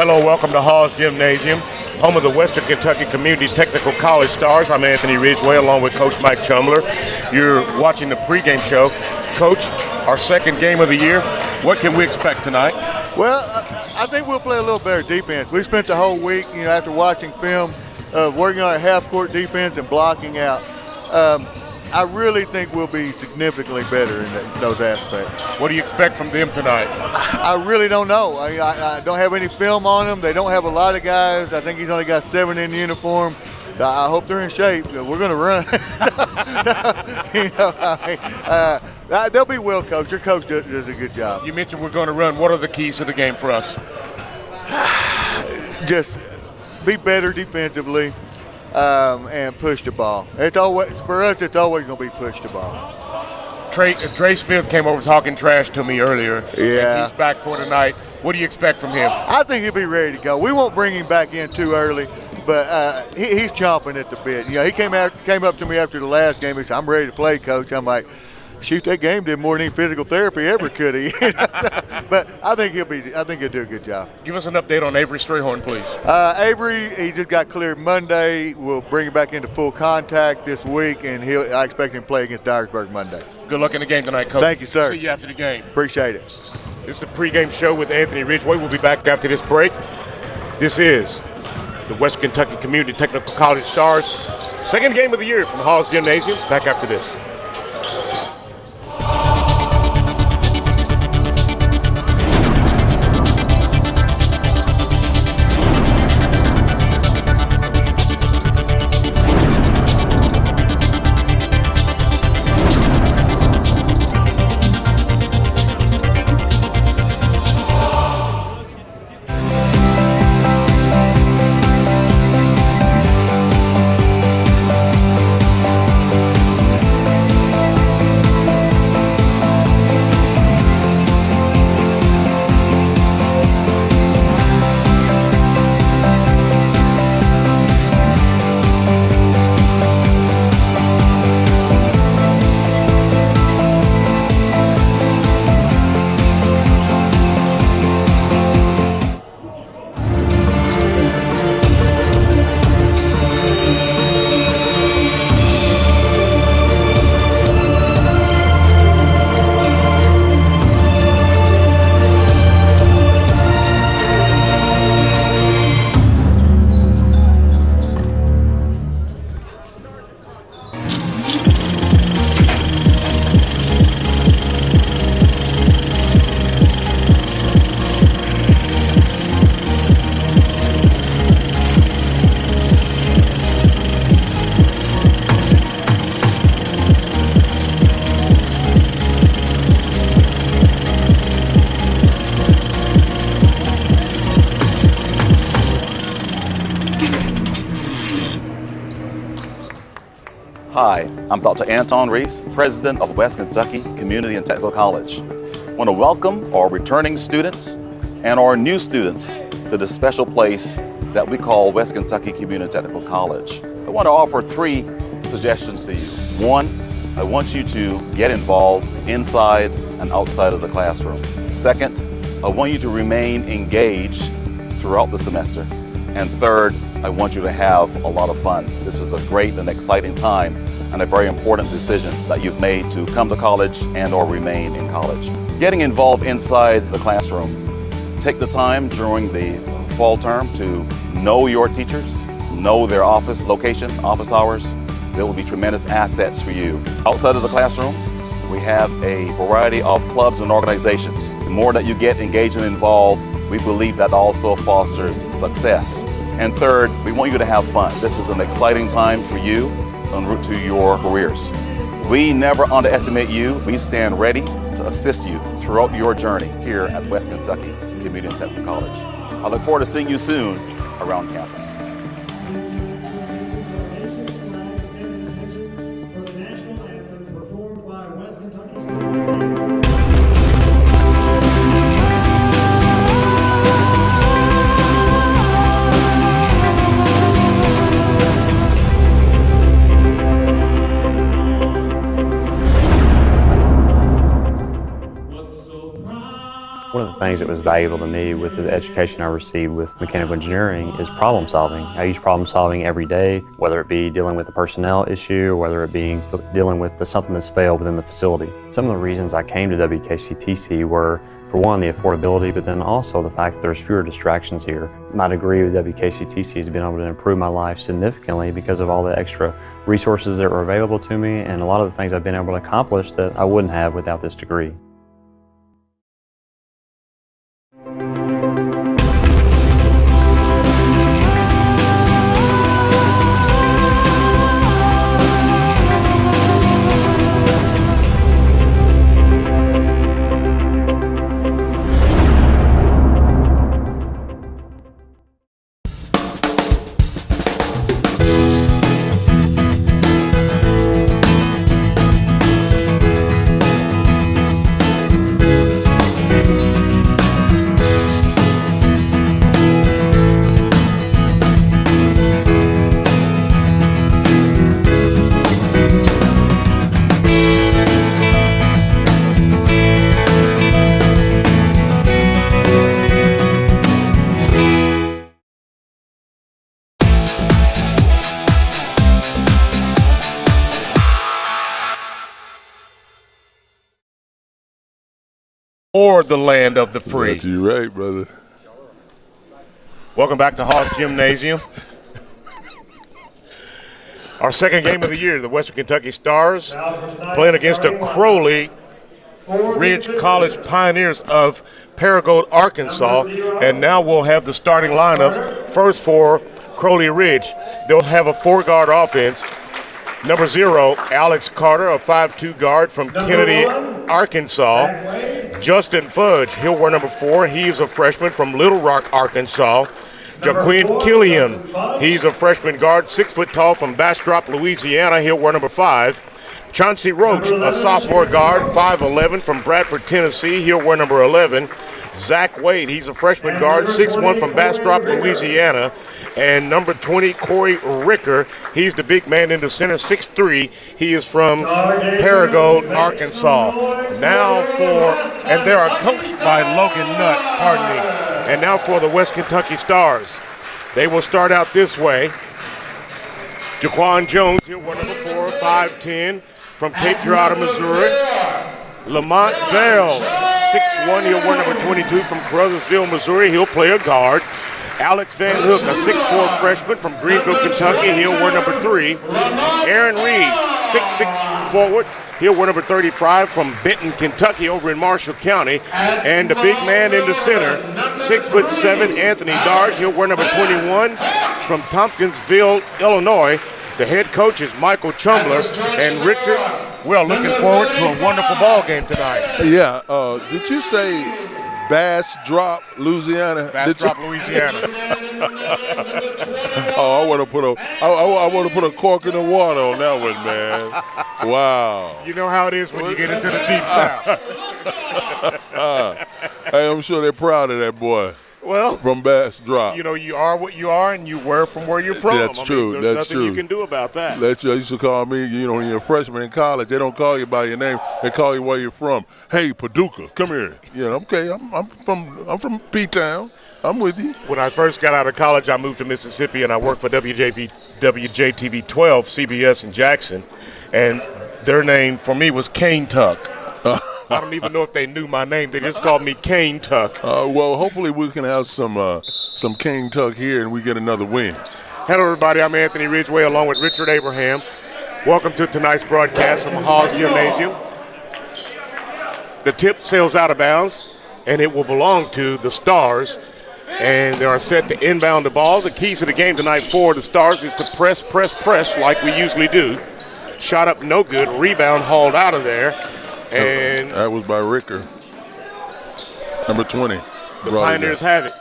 Hello, welcome to Hall's Gymnasium, home of the Western Kentucky Community Technical College Stars. I'm Anthony Ridgway along with Coach Mike Chumler. You're watching the pregame show. Coach, our second game of the year, what can we expect tonight? Well, I think we'll play a little better defense. We spent the whole week, after watching film, working on a half-court defense and blocking out. I really think we'll be significantly better in those aspects. What do you expect from them tonight? I really don't know. I don't have any film on them. They don't have a lot of guys. I think he's only got 7 in uniform. I hope they're in shape. We're going to run. They'll be well coached. Your coach does a good job. You mentioned we're going to run. What are the keys to the game for us? Just be better defensively. And push the ball. For us, it's always going to be push the ball. Trey Smith came over talking trash to me earlier. Yeah. And he's back for tonight. What do you expect from him? I think he'll be ready to go. We won't bring him back in too early, but he's chomping at the bit. He came up to me after the last game. He said, "I'm ready to play, Coach." I'm like, shoot, that game did more than any physical therapy ever could he? But I think he'll do a good job. Give us an update on Avery Strayhorn, please. Avery, he just got cleared Monday. We'll bring him back into full contact this week, and I expect him to play against Dyersburg Monday. Good luck in the game tonight, Coach. Thank you, sir. See you after the game. Appreciate it. This is the pregame show with Anthony Ridgway. We'll be back after this break. This is the West Kentucky Community Technical College Stars. Second game of the year from Hall's Gymnasium. Back after this. Hi, I'm Dr. Anton Reese, President of West Kentucky Community and Technical College. I want to welcome our returning students and our new students to this special place that we call West Kentucky Community and Technical College. I want to offer 3 suggestions to you. 1, I want you to get involved inside and outside of the classroom. 2nd, I want you to remain engaged throughout the semester. And 3rd, I want you to have a lot of fun. This is a great and exciting time and a very important decision that you've made to come to college and or remain in college. Getting involved inside the classroom. Take the time during the fall term to know your teachers, know their office location, office hours. There will be tremendous assets for you. Outside of the classroom, we have a variety of clubs and organizations. The more that you get engaged and involved, we believe that also fosters success. And 3rd, we want you to have fun. This is an exciting time for you en route to your careers. We never underestimate you. We stand ready to assist you throughout your journey here at West Kentucky Community and Technical College. I look forward to seeing you soon around campus. What's so proud? One of the things that was valuable to me with the education I received with mechanical engineering is problem solving. I use problem solving every day, whether it be dealing with a personnel issue or whether it be dealing with something that's failed within the facility. Some of the reasons I came to WKCTC were, for one, the affordability, but then also the fact that there's fewer distractions here. My degree with WKCTC has been able to improve my life significantly because of all the extra resources that were available to me and a lot of the things I've been able to accomplish that I wouldn't have without this degree. Or the land of the free. That's you right, brother. Welcome back to Hall's Gymnasium. Our second game of the year, the Western Kentucky Stars playing against the Crowley Ridge College Pioneers of Paragould, Arkansas. And now we'll have the starting lineup. First for Crowley Ridge, they'll have a four-guard offense. Number 0, Alex Carter, a 5'2" guard from Kennedy, Arkansas. Justin Fudge, he'll wear number 4. He is a freshman from Little Rock, Arkansas. Jaquin Killian, he's a freshman guard, 6 foot tall from Bastrop, Louisiana. He'll wear number 5. Chauncey Roach, a sophomore guard, 5'11" from Bradford, Tennessee. He'll wear number 11. Zach Wade, he's a freshman guard, 6'1" from Bastrop, Louisiana. And number 20, Corey Ricker, he's the big man in the center, 6'3". He is from Paragould, Arkansas. And they are coached by Logan Nutt, pardon me. And now for the West Kentucky Stars. They will start out this way. Jaquan Jones, he'll wear number 4, 5'10", from Cape Girardeau, Missouri. Lamont Bell, 6'1", he'll wear number 22 from Caruthersville, Missouri. He'll play a guard. Alex Van Hook, a 6'4" freshman from Greenville, Kentucky. He'll wear number 3. Aaron Reed, 6'6" forward. He'll wear number 35 from Benton, Kentucky, over in Marshall County. And the big man in the center, 6'7", Anthony Darge. He'll wear number 21 from Tompkinsville, Illinois. The head coach is Michael Chumler. And Richard, we're looking forward to a wonderful ball game tonight. Yeah, did you say Bastrop, Louisiana? Bastrop, Louisiana. Oh, I want to put a cork in the water on that one, man. Wow. You know how it is when you get into the deep south. Hey, I'm sure they're proud of that boy. Well, from Bastrop. You know, you are what you are, and you were from where you're from. That's true. There's That's nothing true. you can do about that. They used to call me, you know, when you're a freshman in college, they don't call you by your name. They call you where you're from. Hey, Paducah, come here. You know, okay, I'm from P-Town. I'm with you. When I first got out of college, I moved to Mississippi, and I worked for WJTV 12, CBS in Jackson, and their name for me was Cane Tuck. I don't even know if they knew my name. They just called me Cane Tuck. Well, hopefully we can have some Cane Tuck here and we get another win. Hello, everybody. I'm Anthony Ridgway along with Richard Abraham. Welcome to tonight's broadcast from Hall's Gymnasium. The tip sails out of bounds, and it will belong to the Stars. And they are set to inbound the ball. The keys to the game tonight for the Stars is to press like we usually do. Shot up no good. Rebound hauled out of there. And that was by Ricker, number 20. The Pioneers have it.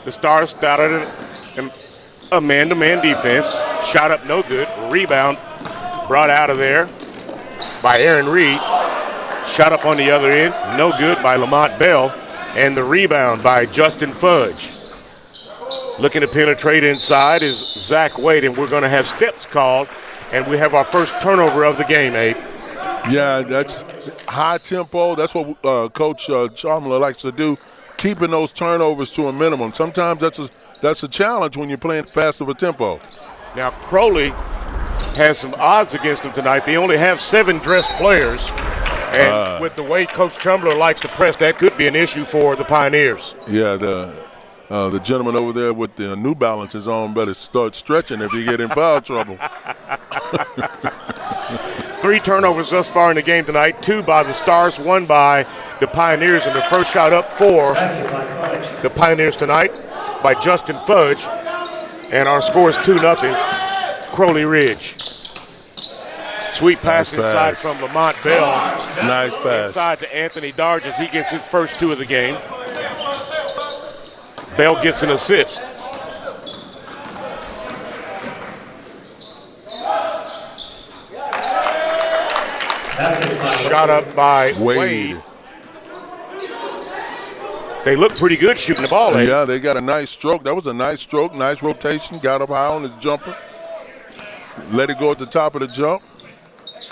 The Stars started a man-to-man defense. Shot up no good. Rebound brought out of there by Aaron Reed. Shot up on the other end. No good by Lamont Bell. And the rebound by Justin Fudge. Looking to penetrate inside is Zach Wade, and we're going to have steps called. And we have our first turnover of the game, Abe. Yeah, high tempo. That's what Coach Chalmers likes to do, keeping those turnovers to a minimum. Sometimes that's a challenge when you're playing fast of a tempo. Now, Crowley has some odds against them tonight. They only have 7 dressed players. And with the way Coach Chumler likes to press, that could be an issue for the Pioneers. Yeah, the gentleman over there with the New Balances on better start stretching if you get in foul trouble. 3 turnovers thus far in the game tonight, 2 by the Stars, 1 by the Pioneers, and the first shot up for the Pioneers tonight by Justin Fudge. And our score is 2-0, Crowley Ridge. Sweet pass inside from Lamont Bell. Nice pass. Inside to Anthony Darge as he gets his first 2 of the game. Bell gets an assist. Shot up by Wade. They look pretty good shooting the ball. Yeah, they got a nice stroke. That was a nice stroke, nice rotation. Got up high on his jumper. Let it go at the top of the jump.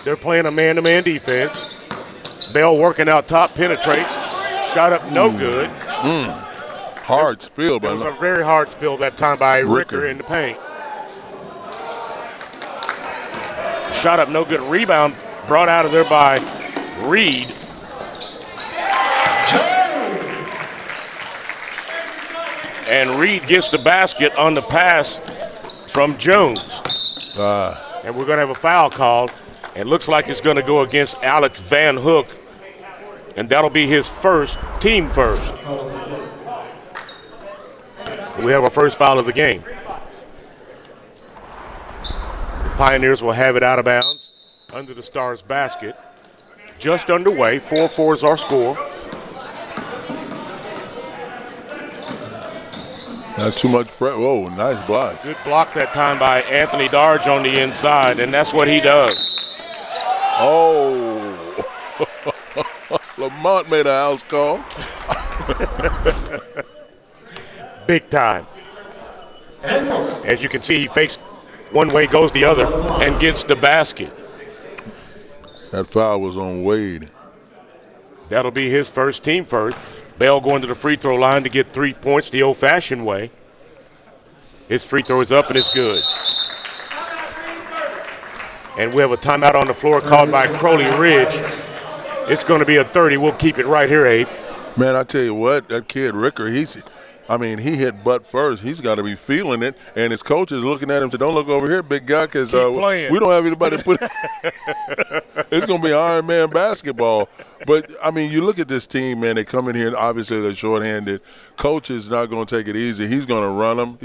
They're playing a man-to-man defense. Bell working out top, penetrates. Shot up, no good. Hard spill, but it was a very hard spill that time by Ricker in the paint. Shot up, no good. Rebound brought out of there by Reed. And Reed gets the basket on the pass from Jones. And we're going to have a foul called. And looks like it's going to go against Alex Van Hook. And that'll be his first, team first. We have our first foul of the game. The Pioneers will have it out of bounds under the Stars basket. Just underway, 4-4 is our score. Not too much pressure. Whoa, nice block. Good block that time by Anthony Darge on the inside, and that's what he does. Oh, Lamont made a house call. Big time. As you can see, he fakes one way, goes the other, and gets the basket. That foul was on Wade. That'll be his first, team first. Bell going to the free throw line to get 3 points the old-fashioned way. His free throw is up and it's good. And we have a timeout on the floor called by Crowley Ridge. It's going to be a 30. We'll keep it right here, Abe. Man, I tell you what, that kid Ricker, he hit butt first. He's got to be feeling it. And his coach is looking at him to don't look over here, big guy, because we don't have anybody to put it. It's going to be Iron Man basketball. But, you look at this team, man, they come in here, and obviously they're shorthanded. Coach is not going to take it easy. He's going to run them.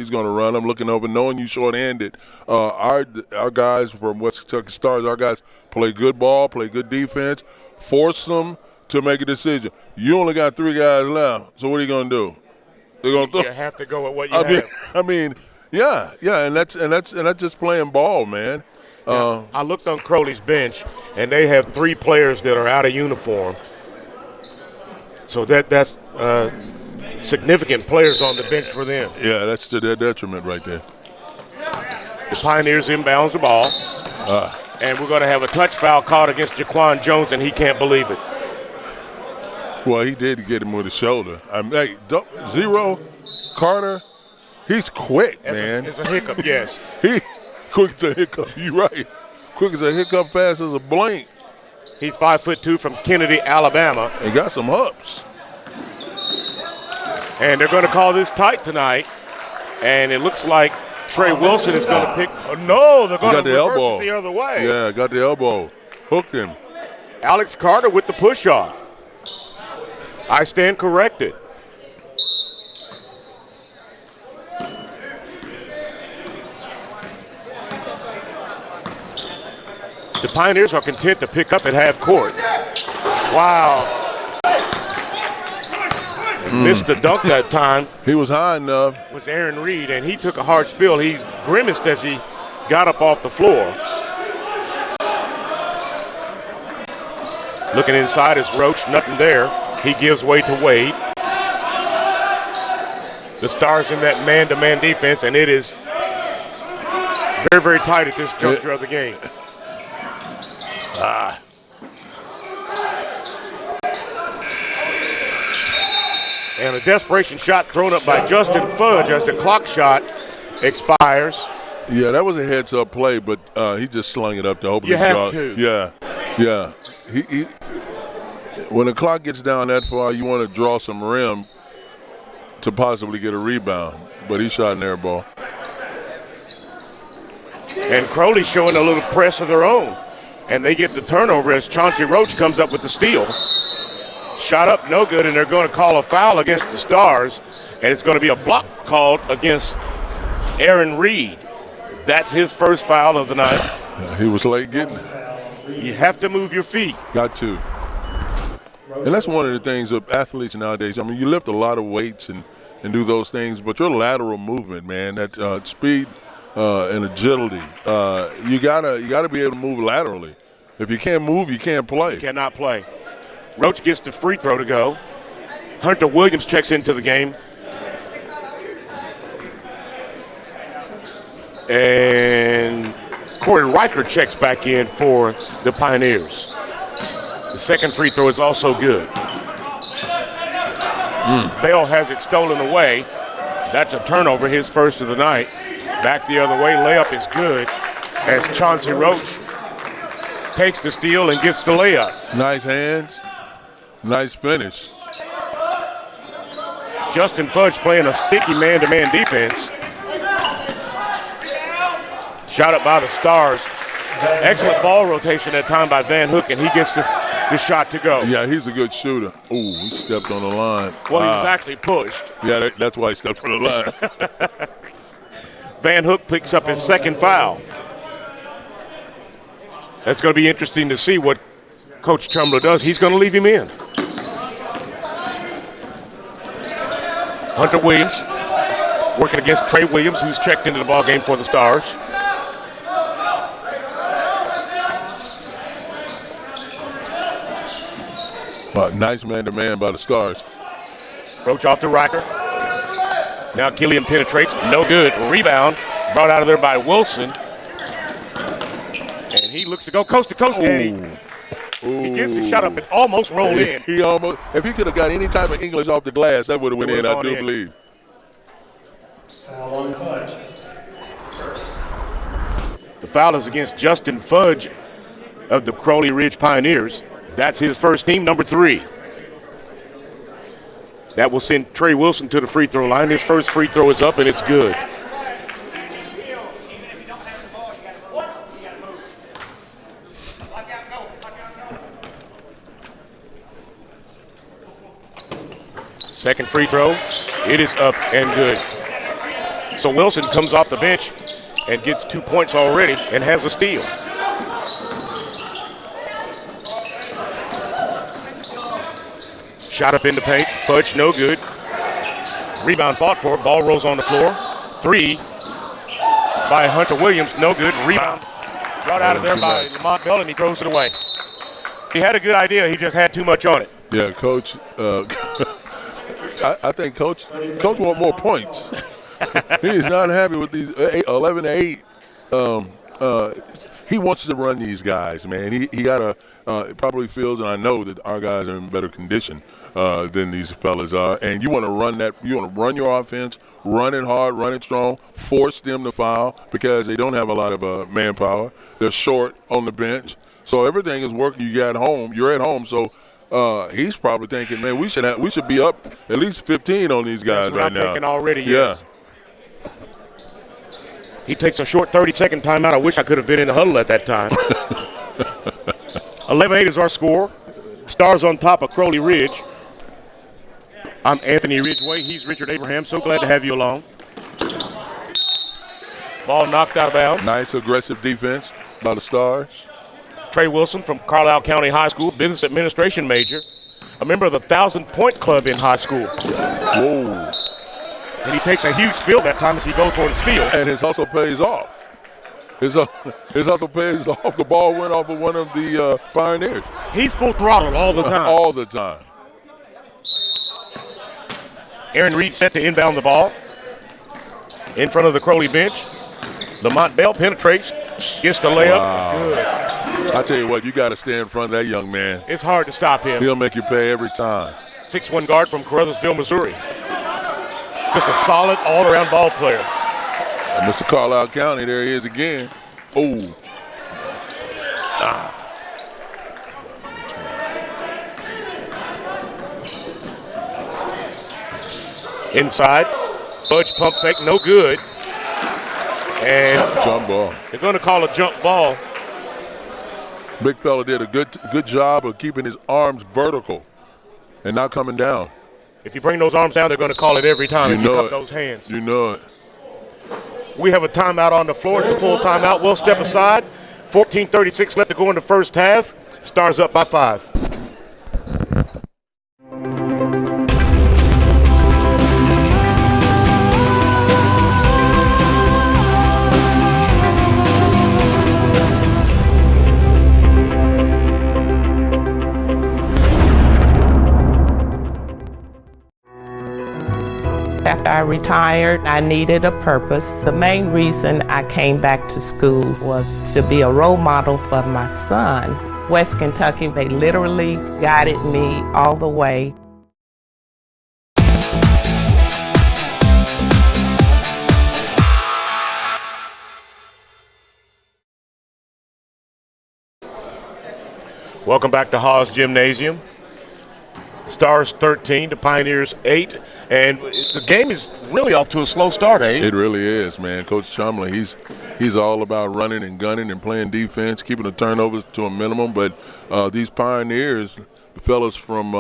Looking over, knowing you shorthanded. Our guys from West Kentucky Stars, our guys play good ball, play good defense, force them to make a decision. You only got 3 guys left, so what are you going to do? They're going to You have to go with what you have. Yeah, and that's just playing ball, man. I looked on Crowley's bench, and they have 3 players that are out of uniform. So that's significant players on the bench for them. Yeah, that's to their detriment right there. The Pioneers inbounds the ball. And we're going to have a touch foul called against Jaquan Jones, and he can't believe it. Well, he did get him with his shoulder. Zero, Carter, he's quick, man. It's a hiccup, yes. He quick as a hiccup, you're right. Quick as a hiccup, fast as a blink. He's 5'2" from Kennedy, Alabama. He got some ups. And they're going to call this tight tonight. And it looks like Trey Wilson is going to pick. Oh, no, they're going to reverse it the other way. Yeah, got the elbow. Hooked him. Alex Carter with the push-off. I stand corrected. The Pioneers are content to pick up at half court. Wow. Missed the dunk that time. He was high enough. Was Aaron Reed, and he took a hard spill. He grimaced as he got up off the floor. Looking inside is Roach, nothing there. He gives way to Wade. The Stars in that man-to-man defense, and it is very, very tight at this juncture of the game. And a desperation shot thrown up by Justin Fudge as the clock shot expires. Yeah, that was a heads-up play, but he just slung it up to open. You have to. Yeah. He when the clock gets down that far, you want to draw some rim to possibly get a rebound, but he shot an air ball. And Crowley showing a little press of their own. And they get the turnover as Chauncey Roach comes up with the steal. Shot up, no good, and they're going to call a foul against the Stars. And it's going to be a block called against Aaron Reed. That's his first foul of the night. He was late getting it. You have to move your feet. Got to. And that's one of the things of athletes nowadays. I mean, you lift a lot of weights and do those things, but your lateral movement, man, that speed and agility, you gotta be able to move laterally. If you can't move, you can't play. You cannot play. Roach gets the free throw to go. Hunter Williams checks into the game. And Corey Riker checks back in for the Pioneers. The second free throw is also good. Bell has it stolen away. That's a turnover, his first of the night. Back the other way, layup is good as Chauncey Roach takes the steal and gets the layup. Nice hands, nice finish. Justin Fudge playing a sticky man-to-man defense. Shot up by the Stars. Excellent ball rotation that time by Van Hook, and he gets the shot to go. Yeah, he's a good shooter. Ooh, he stepped on the line. Well, he was actually pushed. Yeah, that's why he stepped on the line. Van Hook picks up his second foul. That's going to be interesting to see what Coach Chumler does. He's going to leave him in. Hunter Williams working against Trey Williams, who's checked into the ballgame for the Stars. Nice man-to-man by the Stars. Roach off to Riker. Now Killian penetrates. No good. Rebound brought out of there by Wilson. And he looks to go coast to coast. And he gets the shot up and almost rolled in. He almost, if he could have got any type of English off the glass, that would have went in, I do believe. The foul is against Justin Fudge of the Crowley Ridge Pioneers. That's his first team, number 3. That will send Trey Wilson to the free throw line. His first free throw is up, and it's good. Second free throw, it is up and good. So Wilson comes off the bench and gets 2 points already and has a steal. Shot up in the paint, Fudge, no good. Rebound fought for, ball rolls on the floor. 3 by Hunter Williams, no good. Rebound brought out of there by Lamont Bell, and he throws it away. He had a good idea, he just had too much on it. Yeah, Coach, I think Coach want more points. He is not happy with these 11 to 8. He wants to run these guys, man. He got probably feels, and I know that our guys are in better condition than these fellas are. And you want to run that. You want to run your offense, run it hard, run it strong, force them to foul because they don't have a lot of manpower. They're short on the bench, so everything is working. You're at home, so. He's probably thinking, man, we should be up at least 15 on these guys right now. That's what I'm thinking already, yeah. Yes. He takes a short 30-second timeout. I wish I could have been in the huddle at that time. 11-8 is our score. Stars on top of Crowley Ridge. I'm Anthony Ridgway. He's Richard Abraham. So glad to have you along. Ball knocked out of bounds. Nice aggressive defense by the Stars. Trey Wilson from Carlisle County High School, business administration major, a member of the 1,000-point club in high school. Whoa. And he takes a huge steal that time as he goes for the steal. And his hustle pays off. His hustle pays off. The ball went off of one of the Pioneers. He's full throttle all the time. All the time. Aaron Reed set to inbound the ball. In front of the Crowley bench. Lamont Bell penetrates, gets the layup. Wow. Good. I tell you what, you got to stay in front of that young man. It's hard to stop him. He'll make you pay every time. 6'1" guard from Caruthersville, Missouri. Just a solid all-around ball player. And Mr. Carlisle County, there he is again. Oh. Inside, Fudge pump fake, no good. And jump ball. They're going to call a jump ball. Big fella did a good job of keeping his arms vertical and not coming down. If you bring those arms down, they're going to call it every time if you cup those hands. You know it. We have a timeout on the floor. It's a full timeout. We'll step aside. 14:36 left to go in the first half. Stars up by 5. After I retired, I needed a purpose. The main reason I came back to school was to be a role model for my son. West Kentucky, they literally guided me all the way. Welcome back to Haas Gymnasium. Stars 13 to Pioneers 8, and the game is really off to a slow start, eh? It really is, man. Coach Chumley, he's all about running and gunning and playing defense, keeping the turnovers to a minimum. But these Pioneers, the fellas from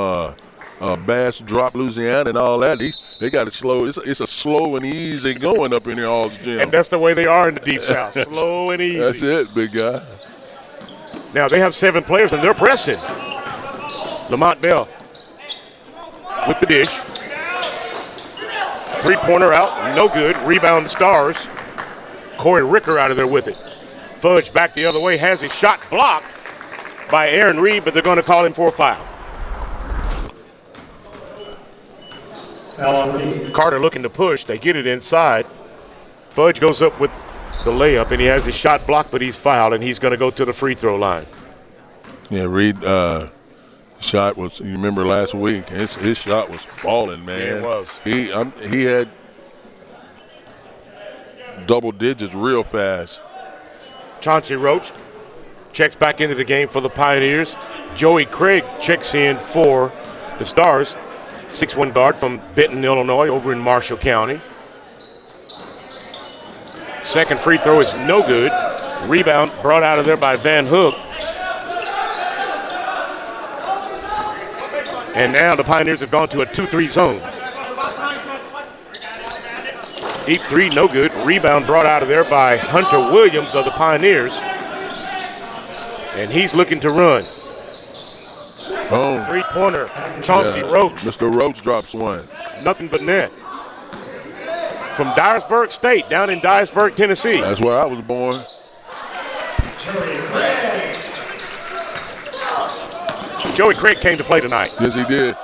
Bass Drop, Louisiana, and all that, they got it slow. It's a slow and easy going up in here all the gym. And that's the way they are in the Deep South, slow and easy. That's it, big guy. Now they have 7 players, and they're pressing. Lamont Bell with the dish. 3-pointer out, no good. Rebound Stars. Corey Ricker out of there with it. Fudge back the other way, has his shot blocked by Aaron Reed, but they're going to call him for a foul. Carter looking to push. They get it inside. Fudge goes up with the layup, and he has his shot blocked, but he's fouled, and he's going to go to the free throw line. Yeah, Reed shot was, you remember last week, his shot was falling, man. Yeah, it was. He had double digits real fast. Chauncey Roach checks back into the game for the Pioneers. Joey Craig checks in for the Stars. 6'1" guard from Benton, Illinois, over in Marshall County. Second free throw is no good. Rebound brought out of there by Van Hook. And now the Pioneers have gone to a 2-3 zone. Deep three, no good. Rebound brought out of there by Hunter Williams of the Pioneers. And he's looking to run. Oh. 3-pointer, Chauncey Roach. Mr. Roach drops one. Nothing but net. From Dyersburg State, down in Dyersburg, Tennessee. That's where I was born. Joey Craig came to play tonight. Yes, he did.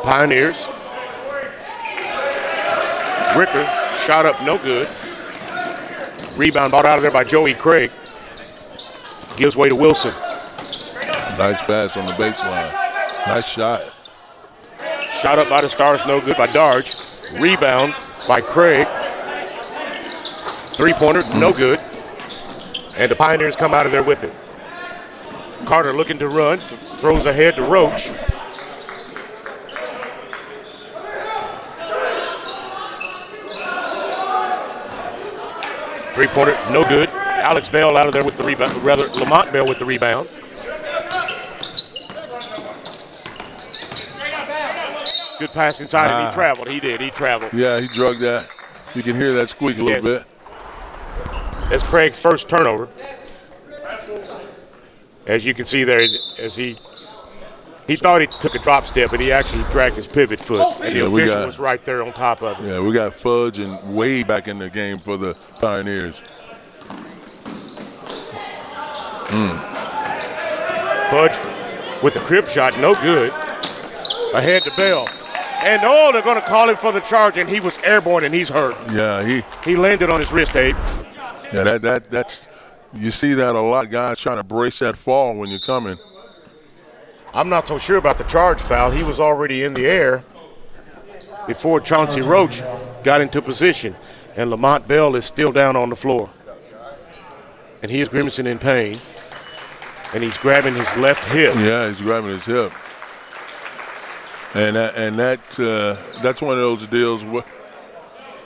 Pioneers. Ricker, shot up, no good. Rebound brought out of there by Joey Craig. Gives way to Wilson. Nice pass on the baseline. Nice shot. Shot up by the Stars, no good by Darge. Rebound by Craig. 3-pointer, no good. And the Pioneers come out of there with it. Carter looking to run, throws ahead to Roach. Three-pointer, no good. Alex Bell out of there with the rebound, rather Lamont Bell with the rebound. Good pass inside, and he traveled. He did, he traveled. Yeah, he drugged that. You can hear that squeak a little bit. That's Craig's first turnover. As you can see there, as he thought he took a drop step, but he actually dragged his pivot foot, and the official was right there on top of it. Yeah, we got Fudge and Wade back in the game for the Pioneers. Fudge with the crib shot, no good. Ahead to Bell. And they're going to call him for the charge, and he was airborne, and he's hurt. Yeah, he landed on his wrist, Abe. Yeah, that's You see that a lot, guys trying to brace that fall when you're coming. I'm not so sure about the charge foul. He was already in the air before Chauncey Roach got into position. And Lamont Bell is still down on the floor. And he is grimacing in pain. And he's grabbing his left hip. Yeah, he's grabbing his hip. And that's one of those deals where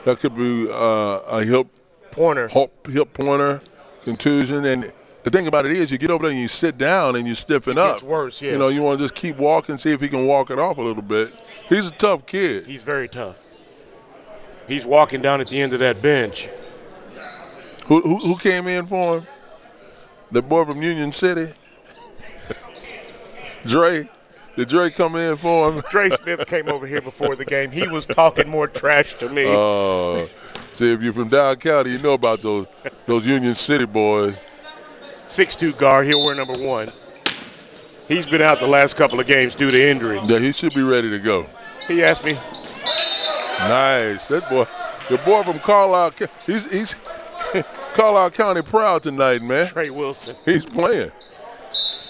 that could be a hip pointer, contusion. And the thing about it is you get over there and you sit down and you stiffen up. It's worse, yes. You know, you want to just keep walking, see if he can walk it off a little bit. He's a tough kid. He's very tough. He's walking down at the end of that bench. Who came in for him? The boy from Union City? Dre. Did Dre come in for him? Dre Smith came over here before the game. He was talking more trash to me. See, if you're from Dow County, you know about those Union City boys. 6'2" guard. He'll wear number 1. He's been out the last couple of games due to injury. Yeah, he should be ready to go. He asked me. Nice. That boy, the boy from Carlisle, he's Carlisle County proud tonight, man. Trey Wilson. He's playing.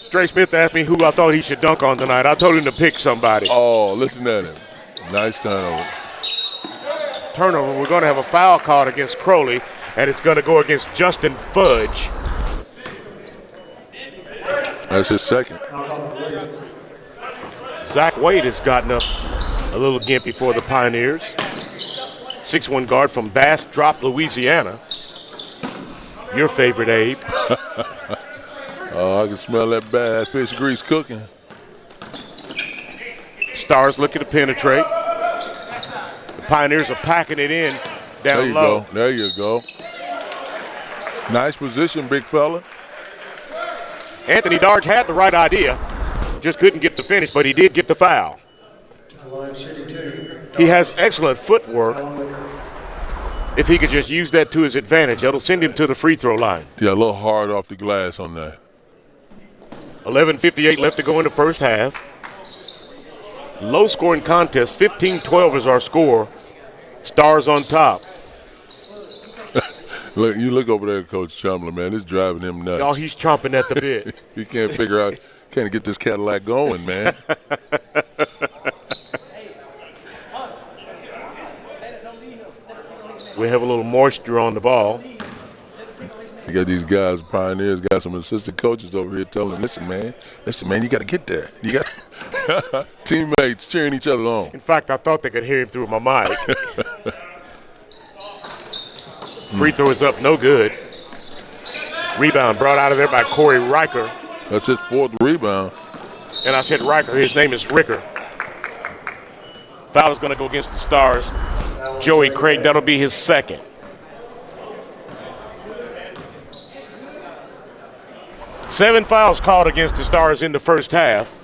Dre Smith asked me who I thought he should dunk on tonight. I told him to pick somebody. Oh, listen at him. Nice turnover. We're going to have a foul called against Crowley, and it's going to go against Justin Fudge. That's his second. Zach Wade has gotten up a little gimpy for the Pioneers. 6'1" guard from Bass Drop, Louisiana. Your favorite, Abe. Oh, I can smell that bad fish grease cooking. Stars looking to penetrate. The Pioneers are packing it in down low. There you go. Nice position, big fella. Anthony Darge had the right idea. Just couldn't get the finish, but he did get the foul. He has excellent footwork. If he could just use that to his advantage, that'll send him to the free throw line. Yeah, a little hard off the glass on that. 11:58 left to go in the first half. Low scoring contest. 15-12 is our score. Stars on top. Look, you look over there, Coach Chumler, man. It's driving him nuts. Oh, he's chomping at the bit. He can't figure out, can't get this Cadillac going, man. We have a little moisture on the ball. You got these guys, Pioneers, got some assistant coaches over here telling them, listen, man, you got to get there. You got teammates cheering each other on. In fact, I thought they could hear him through my mic. Free throw is up, no good. Rebound brought out of there by Corey Riker. That's his 4th rebound. And I said Riker, his name is Ricker. Foul is going to go against the Stars. Joey Craig, that'll be his 2nd. Seven fouls called against the Stars in the first half.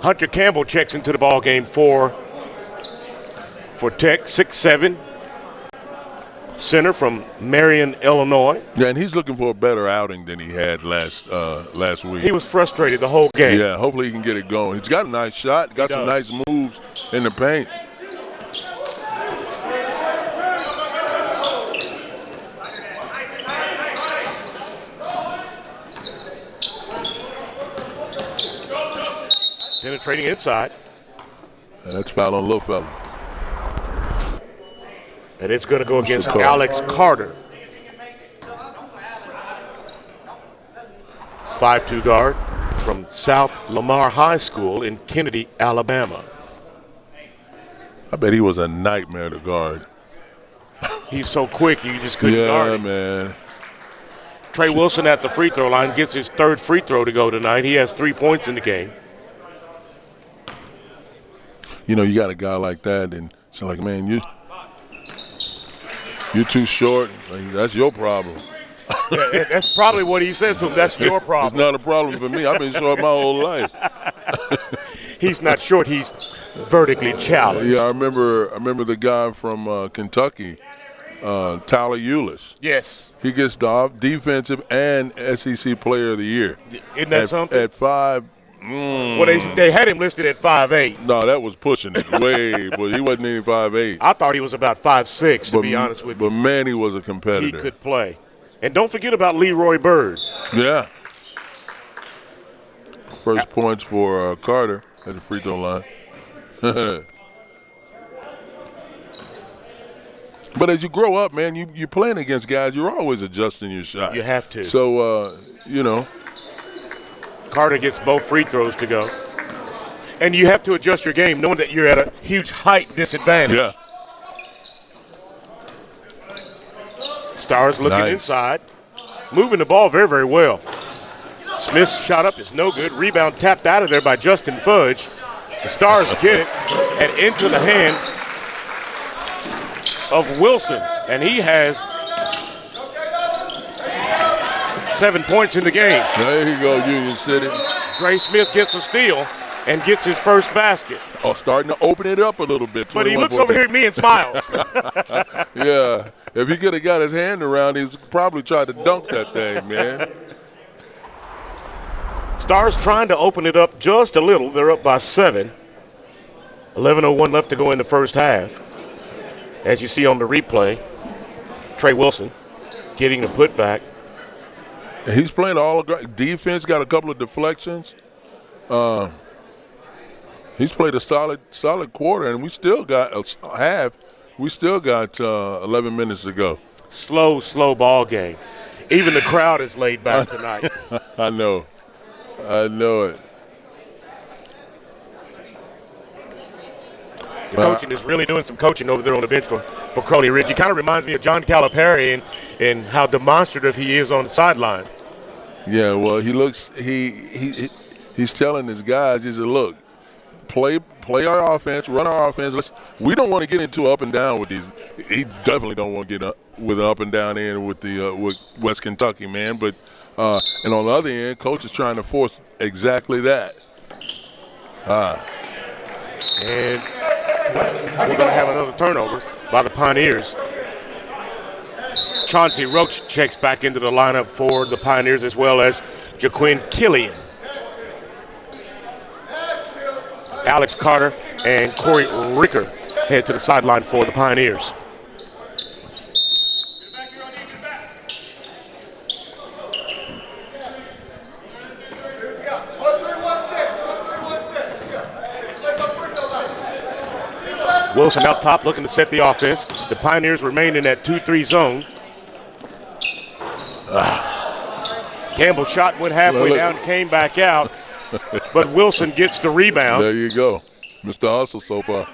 Hunter Campbell checks into the ball game for Tech, 6'7". Center from Marion, Illinois. Yeah, and he's looking for a better outing than he had last week. He was frustrated the whole game. Yeah, hopefully he can get it going. He's got a nice shot, got some nice moves in the paint. Penetrating inside. And that's foul on little fella. And it's going to go against Alex Carter. 5'2" guard from South Lamar High School in Kennedy, Alabama. I bet he was a nightmare to guard. He's so quick, you just couldn't guard him. Yeah, man. Trey Wilson at the free throw line gets his 3rd free throw to go tonight. He has 3 points in the game. You know, you got a guy like that, and it's like, man, you're too short. Like, that's your problem. Yeah, that's probably what he says to him. That's your problem. It's not a problem for me. I've been short my whole life. He's not short. He's vertically challenged. Yeah, I remember the guy from Kentucky, Tyler Eulis. Yes. He gets the defensive and SEC Player of the Year. Isn't that something? At 5'11", Well, they had him listed at 5'8". No, that was pushing it way, but he wasn't even 5'8". I thought he was about 5'6", to be honest with you. But man, he was a competitor. He could play. And don't forget about Leroy Bird. Yeah. First points for Carter at the free throw line. But as you grow up, man, you're playing against guys, you're always adjusting your shot. You have to. So, Carter gets both free throws to go. And you have to adjust your game knowing that you're at a huge height disadvantage. Yeah. Stars looking inside. Moving the ball very, very well. Smith's shot up is no good. Rebound tapped out of there by Justin Fudge. The Stars get it and into the hand of Wilson. And he has 7 points in the game. There you go, Union City. Dre Smith gets a steal and gets his first basket. Oh, starting to open it up a little bit. But he looks over here at me and smiles. Yeah. If he could have got his hand around, he's probably tried to dunk that thing, man. Stars trying to open it up just a little. They're up by 7. 11:01 left to go in the first half. As you see on the replay, Trey Wilson getting the putback. He's playing all defense, got a couple of deflections. He's played a solid quarter, and we still got a half. We still got 11 minutes to go. Slow ball game. Even the crowd is laid back tonight. I know it. The coaching is really doing some coaching over there on the bench for Crowley Ridge. He kind of reminds me of John Calipari and how demonstrative he is on the sideline. Yeah, well, he looks he's telling his guys, he said, look, play our offense, run our offense. We don't want to get into up and down with these. He definitely don't want to get up with an up and down end with with West Kentucky, man. But and on the other end, coach is trying to force exactly that. And we're going to have another turnover by the Pioneers. Chauncey Roach checks back into the lineup for the Pioneers, as well as Jaquin Killian. Alex Carter and Corey Ricker head to the sideline for the Pioneers. Wilson up top looking to set the offense. The Pioneers remain in that 2-3 zone. Campbell shot went halfway down, came back out, but Wilson gets the rebound. There you go. Mr. Hustle so far.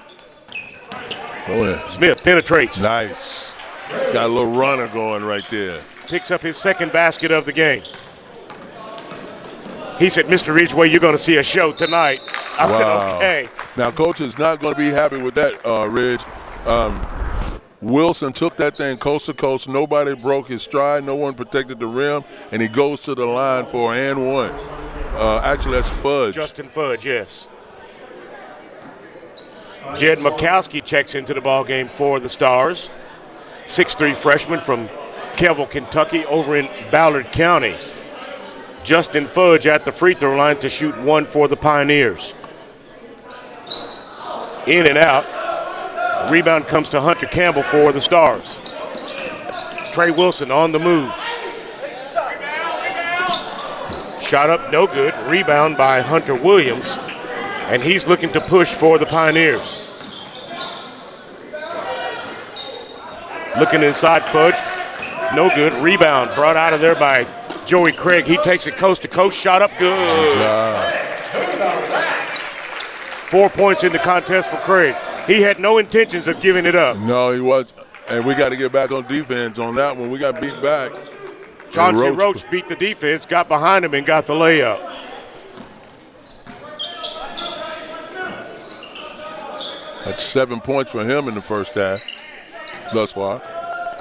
Go ahead. Smith penetrates. Nice. Got a little runner going right there. Picks up his second basket of the game. He said, Mr. Ridgeway, you're going to see a show tonight. I said, okay. Now, coach is not going to be happy with that, Ridge. Wilson took that thing coast to coast. Nobody broke his stride. No one protected the rim. And he goes to the line for an and one. Actually, that's Fudge. Justin Fudge, yes. Jed Mikowski checks into the ballgame for the Stars. 6'3" freshman from Kelville, Kentucky, over in Ballard County. Justin Fudge at the free throw line to shoot one for the Pioneers. In and out. Rebound comes to Hunter Campbell for the Stars. Trey Wilson on the move. Shot up, no good. Rebound by Hunter Williams. And he's looking to push for the Pioneers. Looking inside, Fudge. No good. Rebound brought out of there by Joey Craig. He takes it coast to coast. Shot up, good. 4 points in the contest for Craig. He had no intentions of giving it up. No, he was. And we got to get back on defense on that one. We got beat back. Chauncey Roach beat the defense, got behind him, and got the layup. That's 7 points for him in the first half thus far.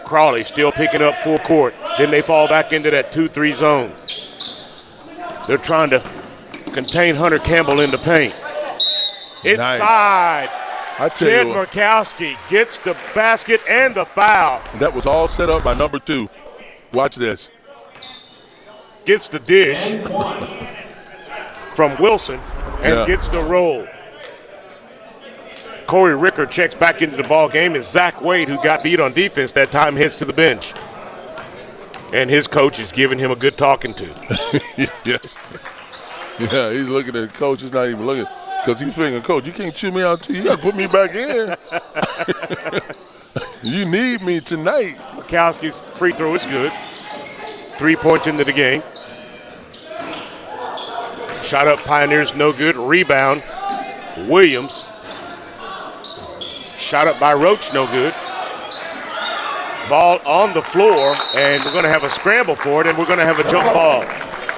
Crowley still picking up full court. Then they fall back into that 2-3 zone. They're trying to contain Hunter Campbell in the paint. Inside. I tell Jed you what, Murkowski gets the basket and the foul. that was all set up by number 2. Watch this. Gets the dish. from Wilson and gets the roll. Corey Ricker checks back into the ball game, and Zach Wade, who got beat on defense that time, heads to the bench. And his coach is giving him a good talking to. Yes. Yeah, he's looking at the coach. He's not even looking because he's thinking, Coach, you can't chew me out too. You got to put me back in. You need me tonight. Mikowski's free throw is good. 3 points into the game. Shot up Pioneers, no good. Rebound, Williams. Shot up by Roach, no good. Ball on the floor, and we're going to have a scramble for it, and we're going to have a jump ball.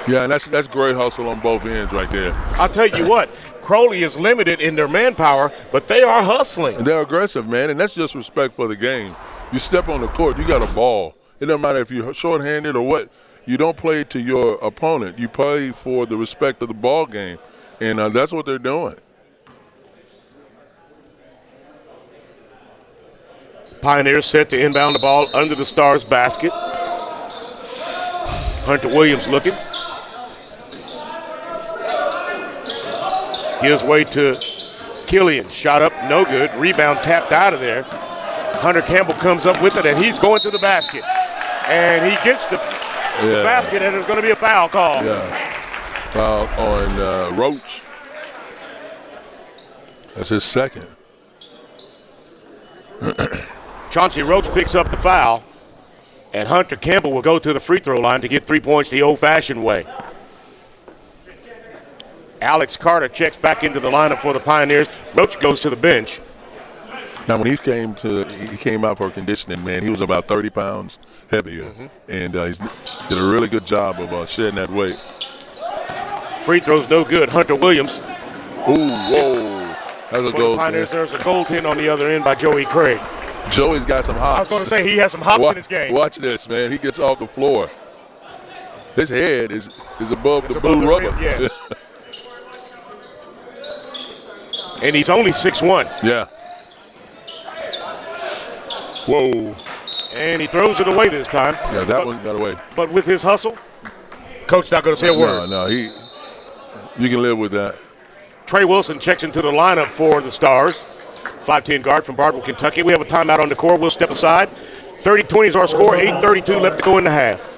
Yeah, and that's great hustle on both ends right there. I'll tell you what, Crowley is limited in their manpower, but they are hustling. And they're aggressive, man, and that's just respect for the game. You step on the court, you got a ball. It doesn't matter if you're shorthanded or what. You don't play to your opponent. You play for the respect of the ball game, and that's what they're doing. Pioneers set to inbound the ball under the Stars basket. Hunter Williams looking. Gives way to Killian. Shot up, no good. Rebound tapped out of there. Hunter Campbell comes up with it, and he's going to the basket. And he gets the basket, and there's going to be a foul call. Yeah, foul on Roach. That's his second. Chauncey Roach picks up the foul, and Hunter Campbell will go to the free throw line to get 3 points the old-fashioned way. Alex Carter checks back into the lineup for the Pioneers. Roach goes to the bench. Now, when he came out for conditioning, man, he was about 30 pounds heavier, and he did a really good job of shedding that weight. Free throws no good. Hunter Williams. Ooh, whoa. That was a goal. There's a goaltend on the other end by Joey Craig. Joey's got some hops. I was going to say he has some hops in his game. Watch this, man. He gets off the floor. His head is above the blue rubber. Yes. And he's only 6'1". Yeah. Whoa. And he throws it away this time. Yeah, that one got away. But with his hustle, coach not going to say a word. No, you can live with that. Trey Wilson checks into the lineup for the Stars. 5'10" guard from Bartlett, Kentucky. We have a timeout on the court. We'll step aside. 30-20 is our score. 8:32 left to go in the half.